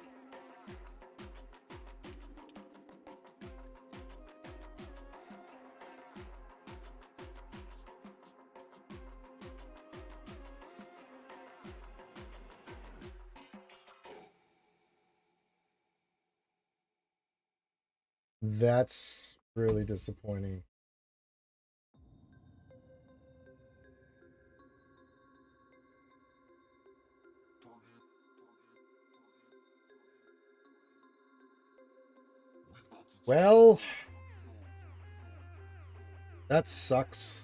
That's really disappointing. Well, that sucks.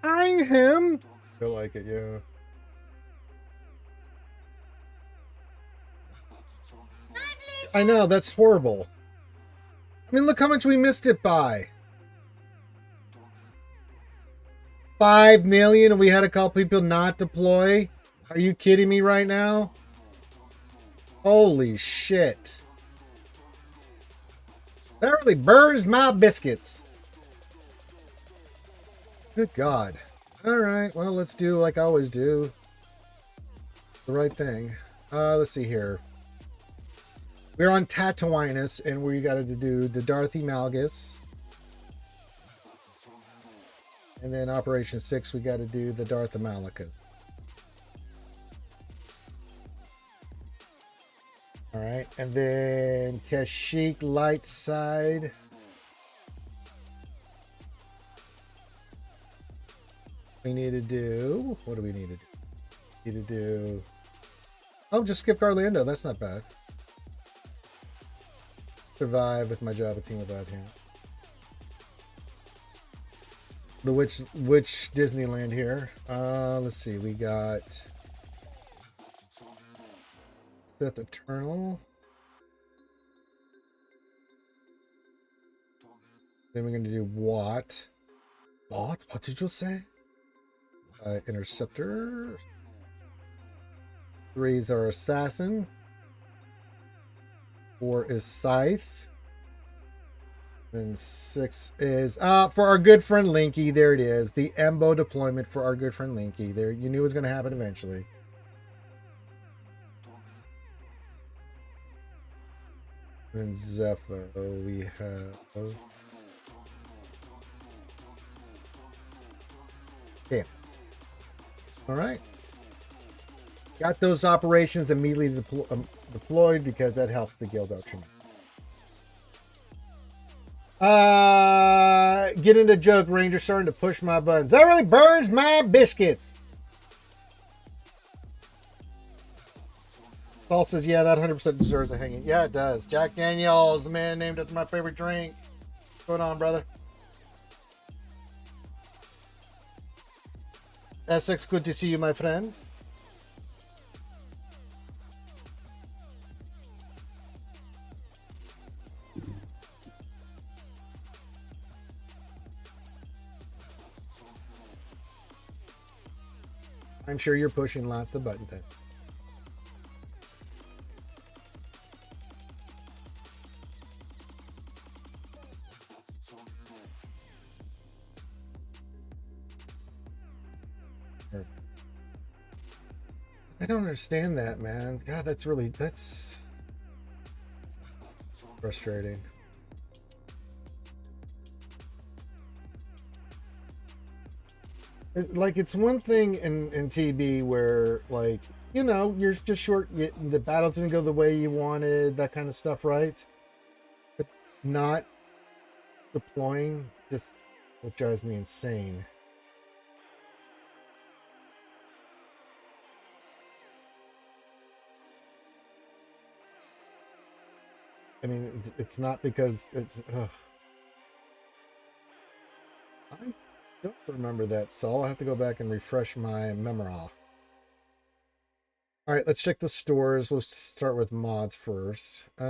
I him. Feel like it, yeah. I know, that's horrible. I mean, look how much we missed it by. 5 million and we had a couple people not deploy. Are you kidding me right now? Holy shit. That really burns my biscuits. Good God. All right, well, let's do like I always do. The right thing. Let's see here. We're on Tatooinus, and we got to do the Darthy Malgus. And then Operation 6, we got to do the Darth Malachus. All right, and then Kashyyyk Light Side. We need to do, what do we need to do? We need to do, oh, just skip Garlando. That's not bad. Survive with my Jabba team without him. The which Disneyland here? Let's see. We got Sith Eternal. Then we're going to do what? What? What did you say? Interceptor. 3 is our assassin. 4 is Scythe. Then 6 is for our good friend Linky. There it is. The Embo deployment for our good friend Linky. There, you knew it was going to happen eventually. Then Zepho we have. Yeah. All right. Got those operations immediately deployed because that helps the guild out tremendously. Get into joke, Ranger starting to push my buttons. That really burns my biscuits. Paul says, yeah, that 100% deserves a hanging. Yeah, it does. Jack Daniels, the man named after my favorite drink. What's going on, brother? Essex, good to see you, my friend. I'm sure you're pushing lots of buttons. I don't understand that, man. God, that's frustrating. Like, it's one thing in TB where, like, you know, you're just short, the battle didn't go the way you wanted, that kind of stuff, right? But not deploying, just, it drives me insane. I mean, it's not because it's... I don't remember that, Saul. I'll have to go back and refresh my memory. All right, let's check the stores. Let's start with mods first. Rid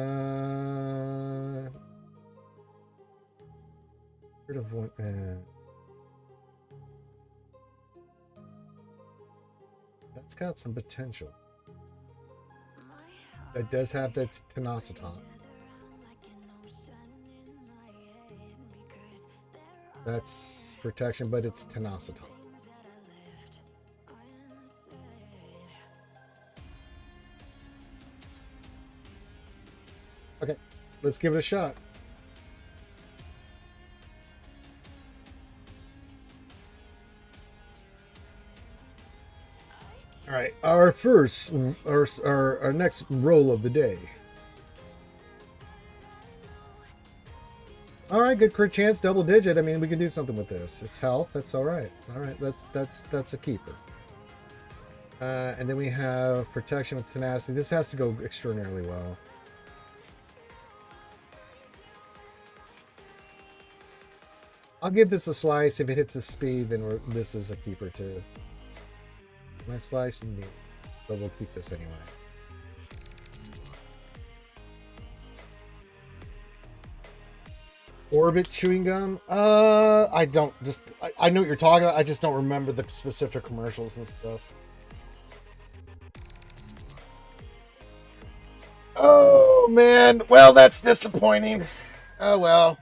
of one. That's got some potential. It does have that tenacity. That's protection, but it's tenacity. Okay, let's give it a shot. All right, our next roll of the day. All right, good crit chance, double digit. I mean, we can do something with this. It's health. That's all right. All right, that's a keeper. And then we have protection with tenacity. This has to go extraordinarily well. I'll give this a slice. If it hits a speed, then this is a keeper too. My slice, no. But we'll keep this anyway. Orbit chewing gum? I don't I know what you're talking about. I just don't remember the specific commercials and stuff. Oh man, well, that's disappointing. Oh well.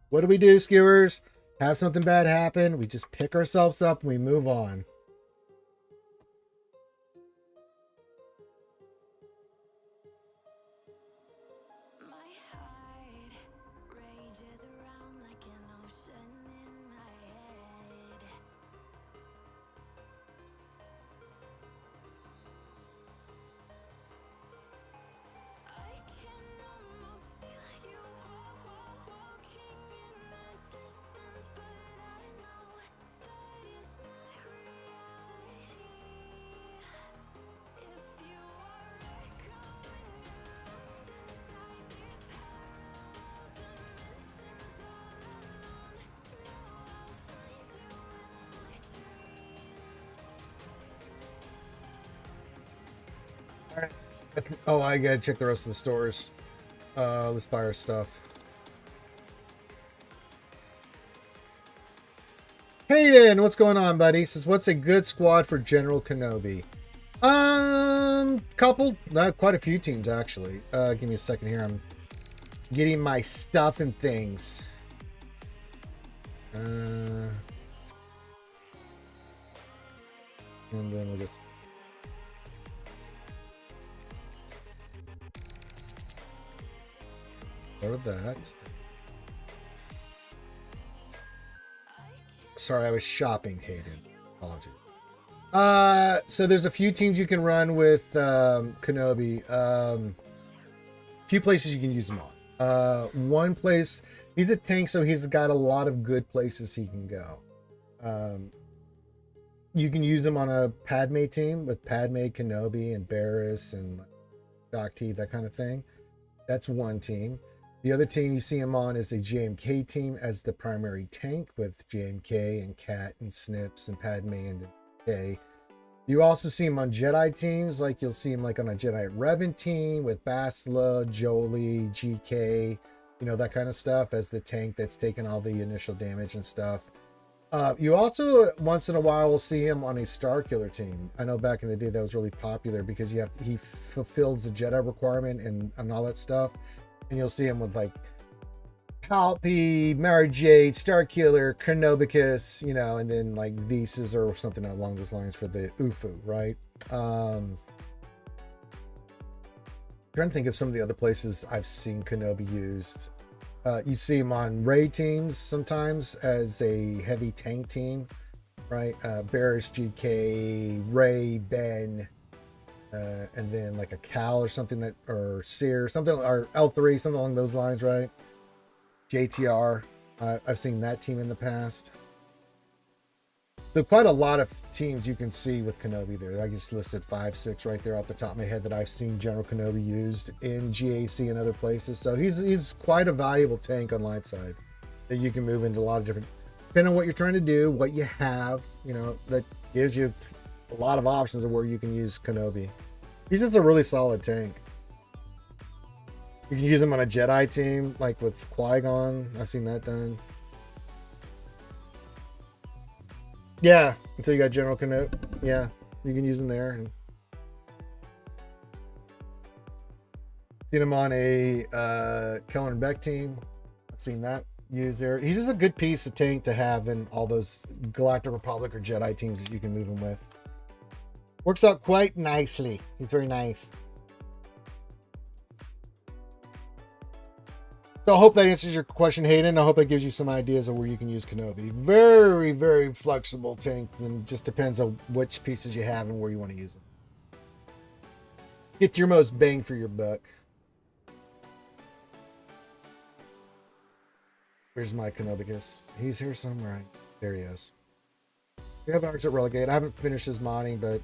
What do we do, skewers? Have something bad happen, we just pick ourselves up and we move on. Oh, I gotta check the rest of the stores. Let's buy our stuff. Hayden, what's going on, buddy? Says, what's a good squad for General Kenobi? Quite a few teams actually. Give me a second here. I'm getting my stuff and things. And then we'll get. Of that. Sorry, I was shopping, Hayden. Apologies. So there's a few teams you can run with Kenobi. Few places you can use him on. One place, he's a tank, so he's got a lot of good places he can go. You can use him on a Padme team with Padme, Kenobi, and Barriss, and Doc T, that kind of thing. That's one team. The other team you see him on is a JMK team as the primary tank with JMK and Cat and Snips and Padme and K. You also see him on Jedi teams, like you'll see him like on a Jedi Revan team with Bastila, Jolie, GK, you know, that kind of stuff as the tank that's taking all the initial damage and stuff. You also once in a while will see him on a Starkiller team. I know back in the day that was really popular because he fulfills the Jedi requirement and all that stuff. And you'll see him with like Palpy, Mara Jade, Starkiller, Canobicus, you know, and then like Visas or something along those lines for the UFU, right? Trying to think of some of the other places I've seen Kenobi used. You see him on raid teams sometimes as a heavy tank team, right? Barris, GK, Ray, Ben, and then like a Cal or something that, or Sear, something, or L3, something along those lines, right? JTR, I've seen that team in the past. So quite a lot of teams you can see with Kenobi there. I just listed 5, 6 right there off the top of my head that I've seen General Kenobi used in GAC and other places. So he's quite a valuable tank on light side that you can move into a lot of different, depending on what you're trying to do, what you have, you know, that gives you a lot of options of where you can use Kenobi. He's just a really solid tank. You can use him on a Jedi team, like with Qui-Gon. I've seen that done. Yeah, until you got General Kenobi. Yeah, you can use him there. And seen him on a Kellen Beck team. I've seen that used there. He's just a good piece of tank to have in all those Galactic Republic or Jedi teams that you can move him with. Works out quite nicely. He's very nice. So I hope that answers your question, Hayden. I hope that gives you some ideas of where you can use Kenobi. Very, very flexible tank, and just depends on which pieces you have and where you want to use them. Get your most bang for your buck. Where's my Kenobicus? He's here somewhere. There he is. We have ours at Relegate. I haven't finished his modding, but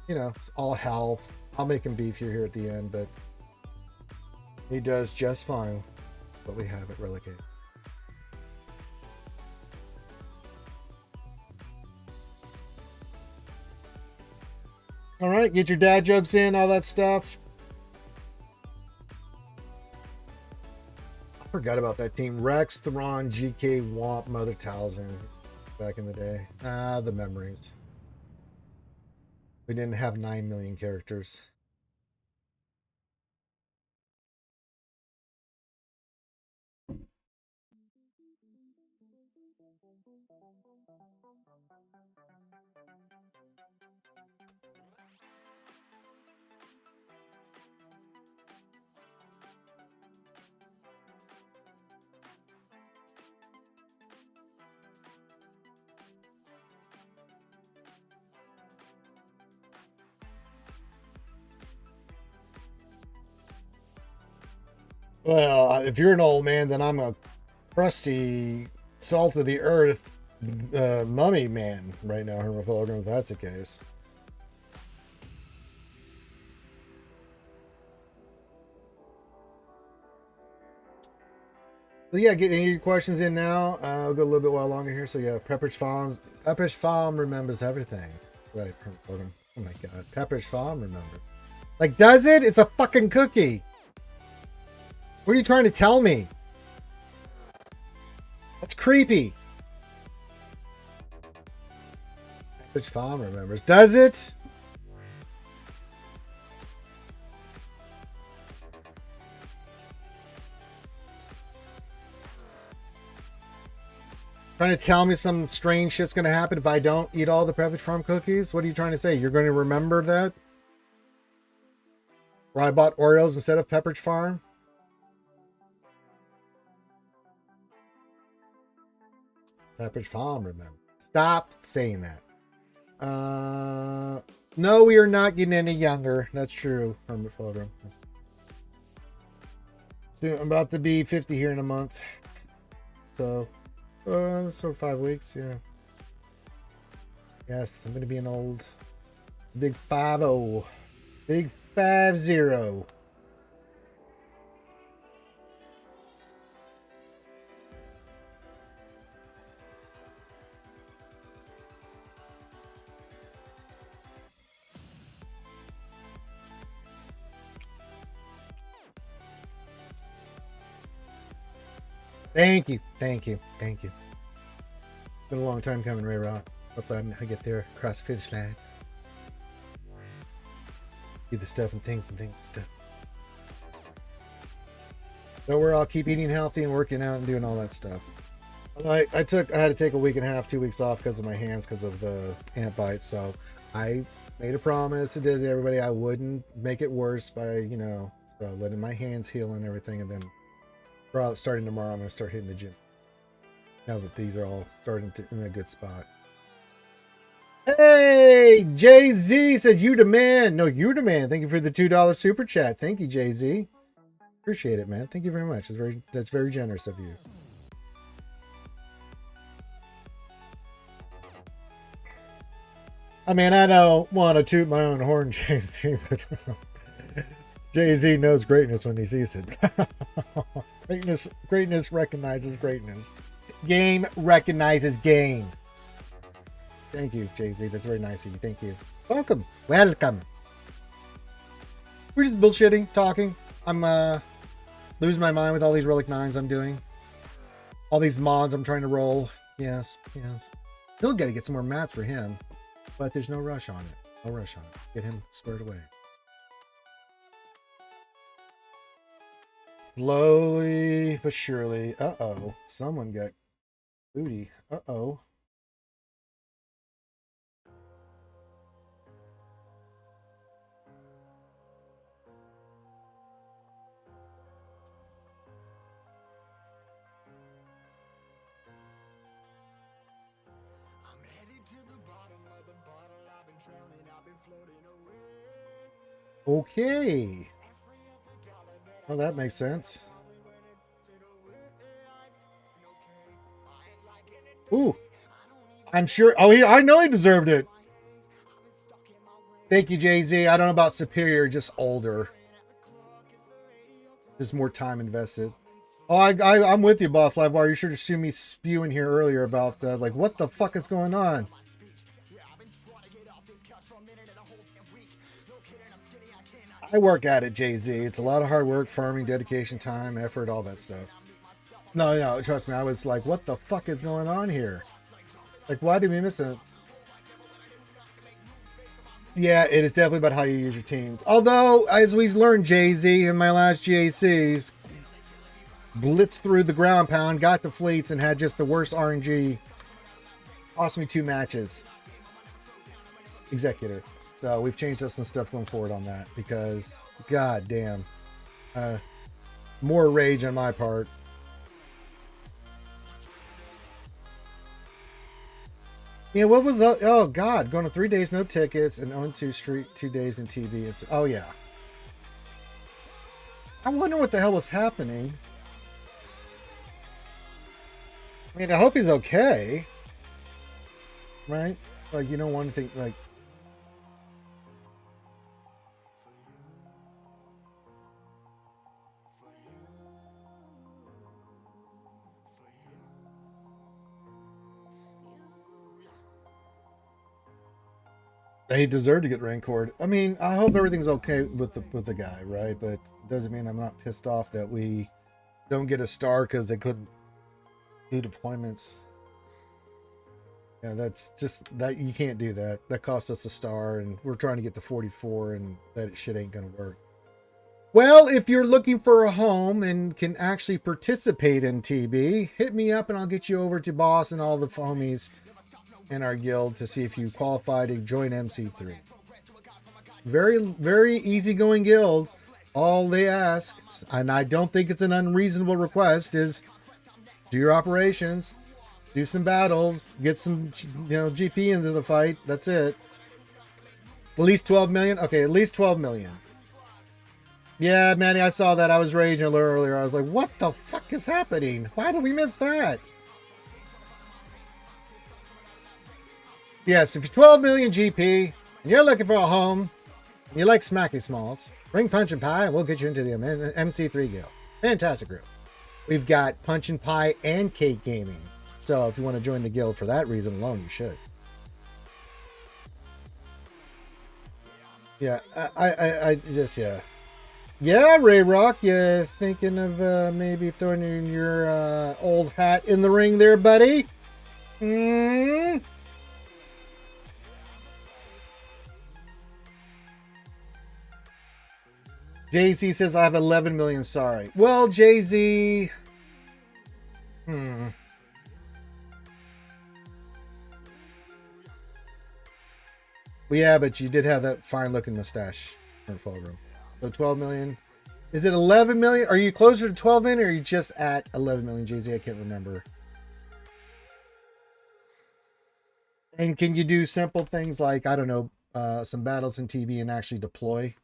you know, it's all hell. I'll make him beef here at the end, but he does just fine. What we have at Relegate. All right, get your dad jokes in, all that stuff. I forgot about that team. Rex, Thrawn, GK, Womp, Mother Talzin back in the day. Ah, the memories. We didn't have 9 million characters. Well, if you're an old man, then I'm a crusty, salt of the earth mummy man right now, Hermaphilogram, if that's the case. So yeah, get any of your questions in now. I'll go a little bit while longer here. So yeah, Pepperidge Farm remembers everything. Right, oh my god, Pepperidge Farm remembers. Like, does it? It's a fucking cookie. What are you trying to tell me? That's creepy. Pepperidge Farm remembers. Does it? Trying to tell me some strange shit's going to happen if I don't eat all the Pepperidge Farm cookies? What are you trying to say? You're going to remember that? Where I bought Oreos instead of Pepperidge Farm? Pepperidge Farm, remember. Stop saying that. No, we are not getting any younger. That's true, Hermaphilogram. So I'm about to be 50 here in a month. So 5 weeks, yeah. Yes, I'm gonna be an old big 5-0. Big 5-0. Thank you. Thank you. Thank you. Been a long time coming, Ray Rock. Hope I get there across the finish line. Do the stuff and things and stuff. Don't worry, I'll keep eating healthy and working out and doing all that stuff. I had to take a week and a half, 2 weeks off because of my hands, because of the ant bites. So I made a promise to Disney, everybody, I wouldn't make it worse by, you know, so letting my hands heal and everything. And then starting tomorrow, I'm going to start hitting the gym. Now that these are all starting to in a good spot. Hey, Jay-Z says you the man. No, you're the man. Thank you for the $2 super chat. Thank you, Jay-Z. Appreciate it, man. Thank you very much. That's very generous of you. I mean, I don't want to toot my own horn, Jay-Z, but Jay-Z knows greatness when he sees it. Greatness recognizes greatness. Game recognizes game. Thank you, Jay-Z. That's very nice of you. Thank you. Welcome. Welcome. We're just bullshitting, talking. I'm losing my mind with all these Relic 9s I'm doing. All these mods I'm trying to roll. Yes, yes. Still got to get some more mats for him. But there's no rush on it. No rush on it. Get him squared away. Slowly but surely. Uh-oh. Someone got booty. Uh-oh. Okay. Well, that makes sense. Ooh. I'm sure. Oh, I know he deserved it. Thank you, Jay-Z. I don't know about superior, just older. There's more time invested. Oh, I'm with you, Boss Livewire. You should have seen me spewing here earlier about, like, what the fuck is going on? I work at it, Jay-Z. It's a lot of hard work, farming, dedication, time, effort, all that stuff. No, trust me. I was like, what the fuck is going on here? Like, why did we miss this? Yeah, it is definitely about how you use your teams. Although, as we learned, Jay-Z in my last GACs, blitzed through the ground pound, got the fleets, and had just the worst RNG. Cost me 2 matches. Executor. So we've changed up some stuff going forward on that because, god damn, more rage on my part. Yeah, what was up? Oh god, going to 3 days, no tickets, and on 2 street, 2 days in TV. It's oh yeah. I wonder what the hell was happening. I mean, I hope he's okay, right? Like, you don't want to think like. He deserved to get rancored. I mean, I hope everything's okay with the guy, right? But it doesn't mean I'm not pissed off that we don't get a star because they couldn't do deployments. Yeah, that's just that you can't do that. That cost us a star, and we're trying to get to 44, and that shit ain't gonna work. Well, if you're looking for a home and can actually participate in TB, hit me up and I'll get you over to Boss and all the homies in our guild to see if you qualify to join MC3. Very, very easygoing guild. All they ask, and I don't think it's an unreasonable request, is do your operations, do some battles, get some, GP into the fight. That's it. At least 12 million. Okay, at least 12 million. Yeah, Manny, I saw that. I was raging a little earlier. I was like, what the fuck is happening? Why did we miss that? Yes, if you're 12 million GP and you're looking for a home and you like smacky smalls, bring Punch and Pie and we'll get you into the MC3 guild. Fantastic group. We've got Punch and Pie and Cake Gaming. So if you want to join the guild for that reason alone, you should. Yeah, I just, yeah. Yeah, Ray Rock, you thinking of maybe throwing your old hat in the ring there, buddy? Jay-Z says I have 11 million. Sorry. Well, Jay-Z. Well, yeah, but you did have that fine looking mustache in Fall Room. So 12 million. Is it 11 million? Are you closer to 12 million or are you just at 11 million, Jay-Z? I can't remember. And can you do simple things like, I don't know, some battles in TB and actually deploy?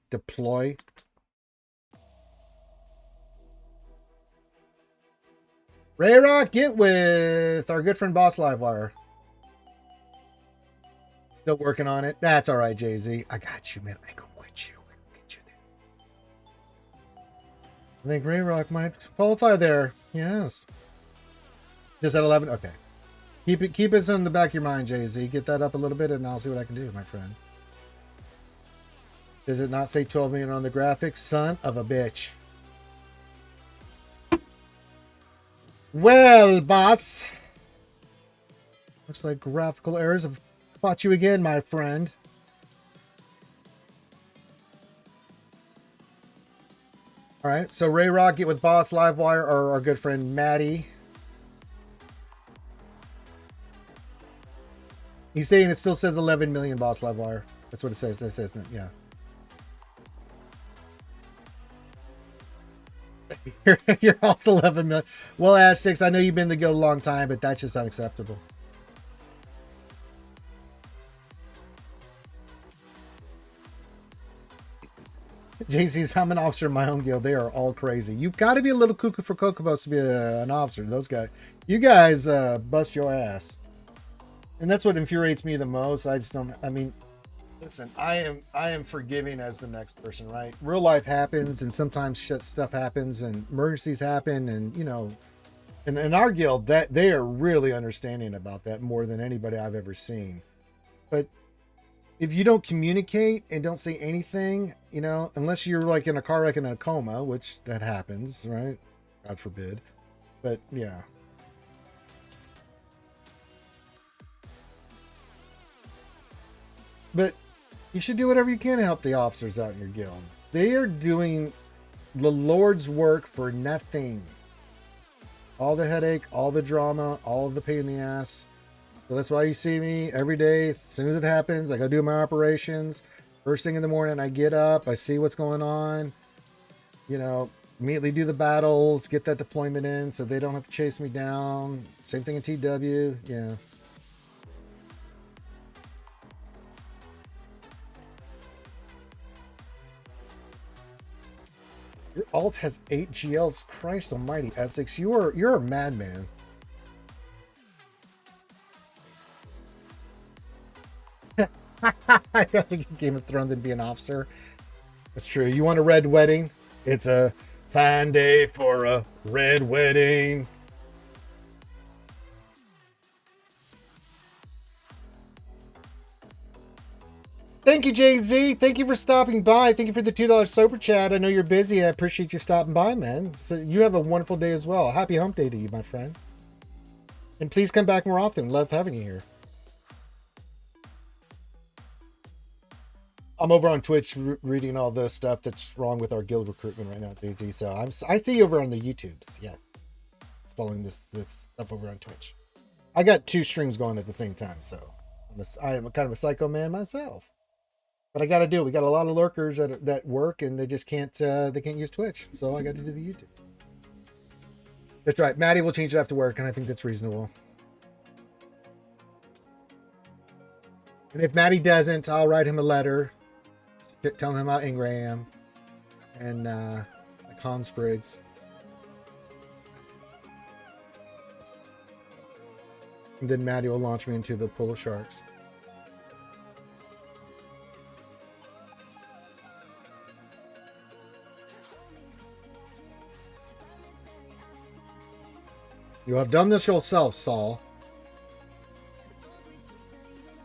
Ray Rock, get with our good friend Boss Livewire. Still working on it. That's all right, Jay-Z. I got you, man. I ain't gonna quit you. We're gonna get you there. I think Ray Rock might qualify there. Yes. Just at 11? Okay. Keep it in the back of your mind, Jay-Z. Get that up a little bit and I'll see what I can do, my friend. Does it not say 12 million on the graphics? Son of a bitch. Well, boss. Looks like graphical errors have caught you again, my friend. All right, so Ray Rock, get with Boss Livewire or our good friend Maddie. He's saying it still says 11 million, Boss Livewire. That's what it says. It says, yeah. You're also 11 million. Well, Aztecs, I know you've been the guild a long time, but that's just unacceptable. JC's, I'm an officer in my own guild. They are all crazy. You've got to be a little cuckoo for Cocobos to be an officer. Those guys, you guys bust your ass. And that's what infuriates me the most. I just don't, I mean, listen, I am forgiving as the next person, right? Real life happens and sometimes stuff happens and emergencies happen. And, you know, in our guild, that they are really understanding about that more than anybody I've ever seen. But if you don't communicate and don't say anything, you know, unless you're like in a car wreck in a coma, which that happens, right? God forbid. But yeah. But you should do whatever you can to help the officers out in your guild. They are doing the Lord's work for nothing. All the headache, all the drama, all of the pain in the ass. So that's why you see me every day. As soon as it happens, I go do my operations. First thing in the morning, I get up, I see what's going on. You know, immediately do the battles, get that deployment in so they don't have to chase me down. Same thing in TW, yeah. Your alt has 8 GLs. Christ almighty, Essex. You're a madman. I'd rather get Game of Thrones than be an officer. That's true. You want a red wedding? It's a fine day for a red wedding. Thank you, Jay-Z. Thank you for stopping by. Thank you for the $2 super chat. I know you're busy. I appreciate you stopping by, man. So you have a wonderful day as well. Happy hump day to you, my friend. And please come back more often. Love having you here. I'm over on Twitch reading all the stuff that's wrong with our guild recruitment right now, Daisy. So I see you over on the YouTubes. Yes. It's following this stuff over on Twitch. I got 2 streams going at the same time, so I am kind of a psycho man myself. But I got to do it. We got a lot of lurkers that work and they just can't use Twitch. So I got to do the YouTube. That's right. Maddie will change it after work, and I think that's reasonable. And if Maddie doesn't, I'll write him a letter telling him how angry I am. And Con Spriggs. And then Maddie will launch me into the pool of sharks. You have done this yourself, Saul.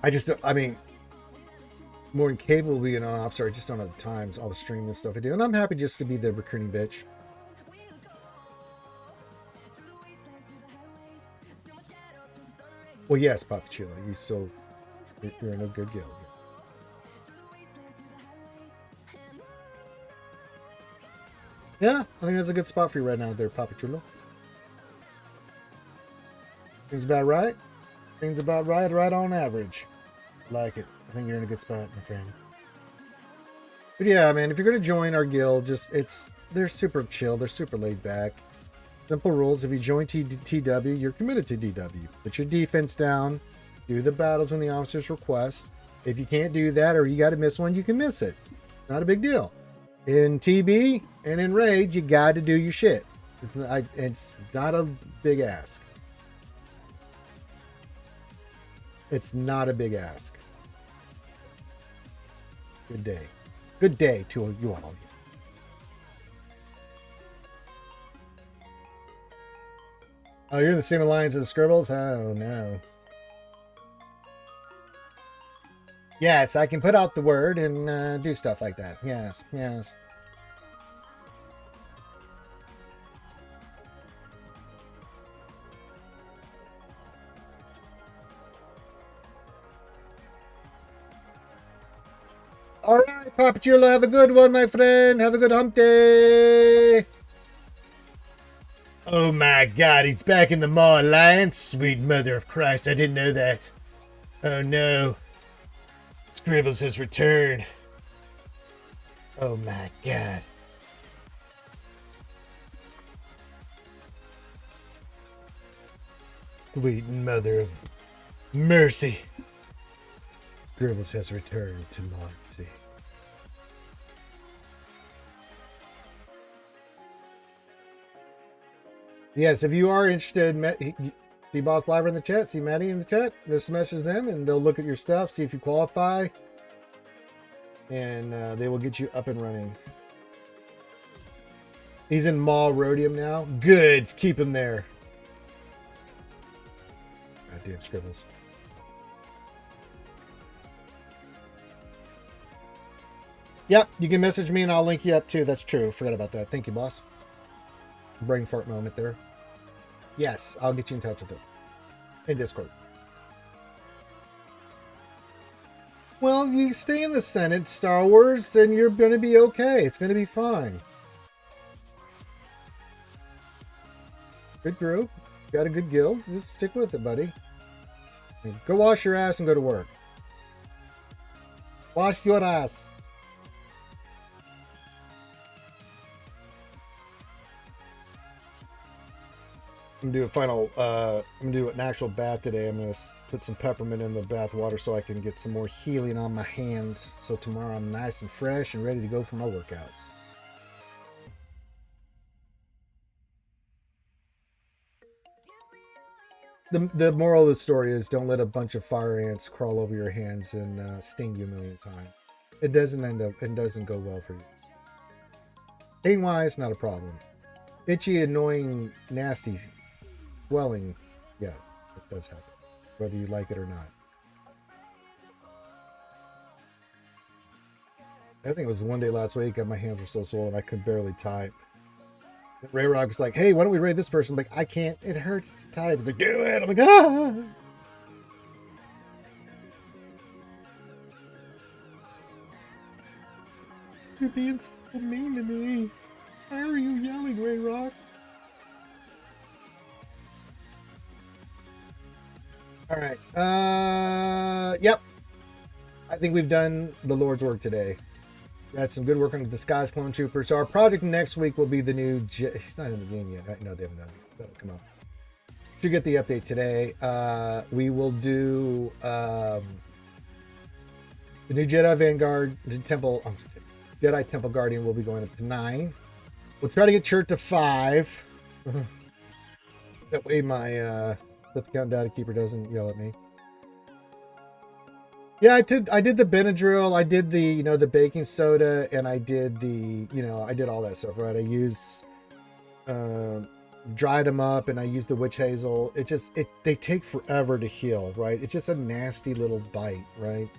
I mean, more than capable of being an officer. I just don't have the times, all the streaming and stuff I do. And I'm happy just to be the recruiting bitch. Well, yes, Papa Chula, you're in a good guild. Yeah, I think that's a good spot for you right now there, Papa Chulo. Seems about right. Seems about right on average. Like it. I think you're in a good spot, my friend. But yeah, man, if you're gonna join our guild, they're super chill, they're super laid back. Simple rules. If you join TW, you're committed to DW. Put your defense down, do the battles when the officers request. If you can't do that or you gotta miss one, you can miss it. Not a big deal. In TB and in Raid, you gotta do your shit. It's not a big ask. It's not a big ask. Good day. Good day to you all. Oh, you're in the same alliance as the Scribbles? Oh, no. Yes, I can put out the word and do stuff like that. Yes, yes. All right, Papa Chulo, have a good one, my friend. Have a good hump day. Oh my God, he's back in the Maw Alliance. Sweet mother of Christ, I didn't know that. Oh no. Scribbles has returned. Oh my God. Sweet mother of mercy. Scribbles has returned to Marcy. Yes, if you are interested, see Boss Live in the chat, see Maddie in the chat, just message them and they'll look at your stuff, see if you qualify, and they will get you up and running. He's in Mall Rhodium now. Good, keep him there. Goddamn Scribbles. Yep, you can message me and I'll link you up too. That's true. Forgot about that. Thank you, boss. Brain fart moment there. Yes, I'll get you in touch with it. In Discord. Well, you stay in the Senate, Star Wars, and you're going to be okay. It's going to be fine. Good group. Got a good guild. Just stick with it, buddy. Go wash your ass and go to work. Wash your ass. I'm gonna do a final I'm gonna do an actual bath today. I'm gonna put some peppermint in the bath water so I can get some more healing on my hands, so tomorrow I'm nice and fresh and ready to go for my workouts. The moral of the story is don't let a bunch of fire ants crawl over your hands and sting you a million times. It doesn't go well for you. Pain wise, not a problem. Itchy, annoying, nasty swelling, yes, it does happen, whether you like it or not. I think it was one day last week, my hands were so swollen I could barely type. Ray Rock was like, hey, why don't we raid this person? I'm like, I can't, it hurts to type. He's like, do it. I'm like, ah. You're being so mean to me. Why are you yelling, Ray Rock? All right. Yep. I think we've done the Lord's work today. That's some good work on the Disguise Clone Trooper. So our project next week will be the new... He's not in the game yet, right? No, they haven't done it. That'll come out. Should get the update today. We will do the new Jedi Vanguard, the Temple... Jedi Temple Guardian will be going up to 9. We'll try to get Chert to 5. That way my... Let the count data keeper doesn't yell at me. Yeah, I did the Benadryl, I did the, the baking soda, and I did the, I did all that stuff, right? I used, dried them up, and I used the witch hazel. They take forever to heal, right? It's just a nasty little bite, right?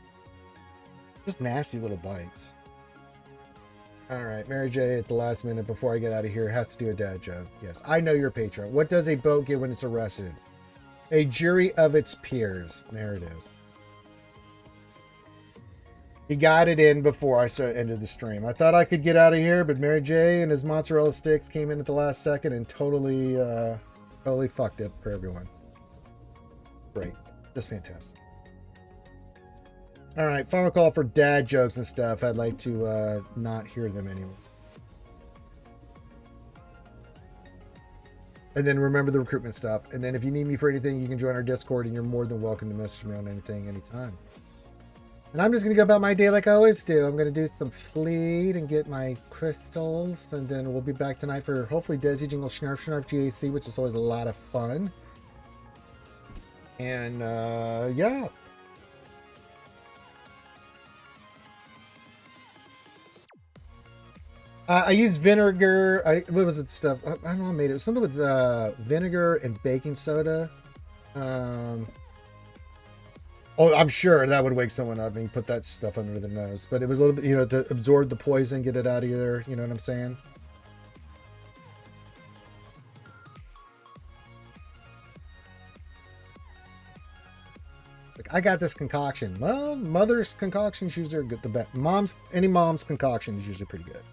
Just nasty little bites. All right, Mary J at the last minute before I get out of here has to do a dad joke. Yes, I know your patron. What does a boat get when it's arrested? A jury of its peers. There it is. He got it in before I ended the stream. I thought I could get out of here, but Mary J and his mozzarella sticks came in at the last second and totally fucked it for everyone. Great. Just fantastic. All right, final call for dad jokes and stuff. I'd like to not hear them anymore. And then remember the recruitment stuff. And then if you need me for anything, you can join our Discord, and you're more than welcome to message me on anything, anytime. And I'm just going to go about my day like I always do. I'm going to do some fleet and get my crystals. And then we'll be back tonight for hopefully Desi Jingle Snarf Snarf GAC, which is always a lot of fun. And yeah. I used vinegar. What was it stuff? I don't know. I made it. It was something with vinegar and baking soda. Oh, I'm sure that would wake someone up and you put that stuff under their nose. But it was a little bit, you know, to absorb the poison, get it out of there. You know what I'm saying? Like, I got this concoction. Well, mother's concoctions usually are good. The best. Any mom's concoction is usually pretty good.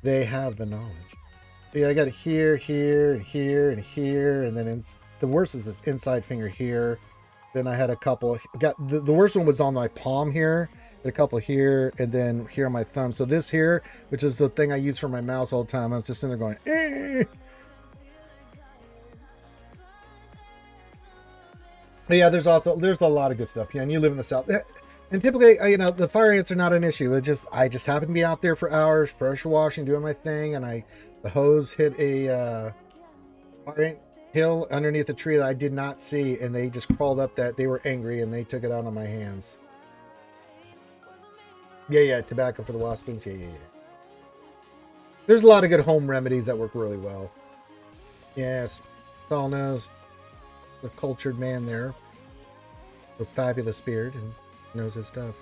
They have the knowledge. Yeah, I got it here, here, and here, and here, and then the worst is this inside finger here. Then I had a couple. Got the worst one was on my palm here, a couple here, and then here on my thumb. So this here, which is the thing I use for my mouse all the time, I was just in there going, eh. But yeah, there's a lot of good stuff. Yeah, and you live in the South. And typically, you know, the fire ants are not an issue. I just happen to be out there for hours, pressure washing, doing my thing, and the hose hit a fire ant hill underneath a tree that I did not see, and they just crawled up that. They were angry, and they took it out on my hands. Yeah, tobacco for the waspings. Yeah. There's a lot of good home remedies that work really well. Yes, Paul knows the cultured man there, with fabulous beard, and knows his stuff.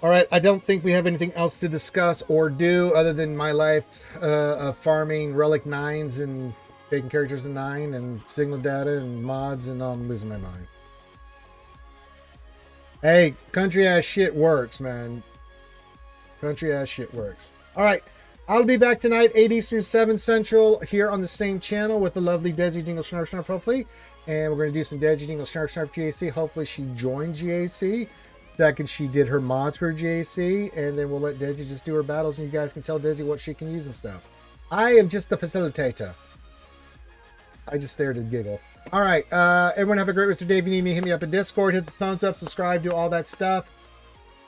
All right, I don't think we have anything else to discuss or do other than my life of farming relic 9s and taking characters in 9 and signal data and mods, and I'm losing my mind. Hey, country ass shit works, man. Country ass shit works. All right, I'll be back tonight, 8 Eastern, 7 Central, here on the same channel with the lovely Desi Jingle Snarf Snarf, hopefully. And we're going to do some Desi Jingle Snarf Snarf GAC. Hopefully she joined GAC. Second, she did her mods for GAC. And then we'll let Desi just do her battles, and you guys can tell Desi what she can use and stuff. I am just the facilitator. I just there to giggle. All right, everyone have a great rest of the day. If you need me, hit me up in Discord. Hit the thumbs up, subscribe, do all that stuff.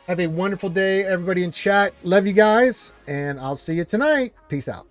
Have a wonderful day, everybody in chat. Love you guys, and I'll see you tonight. Peace out.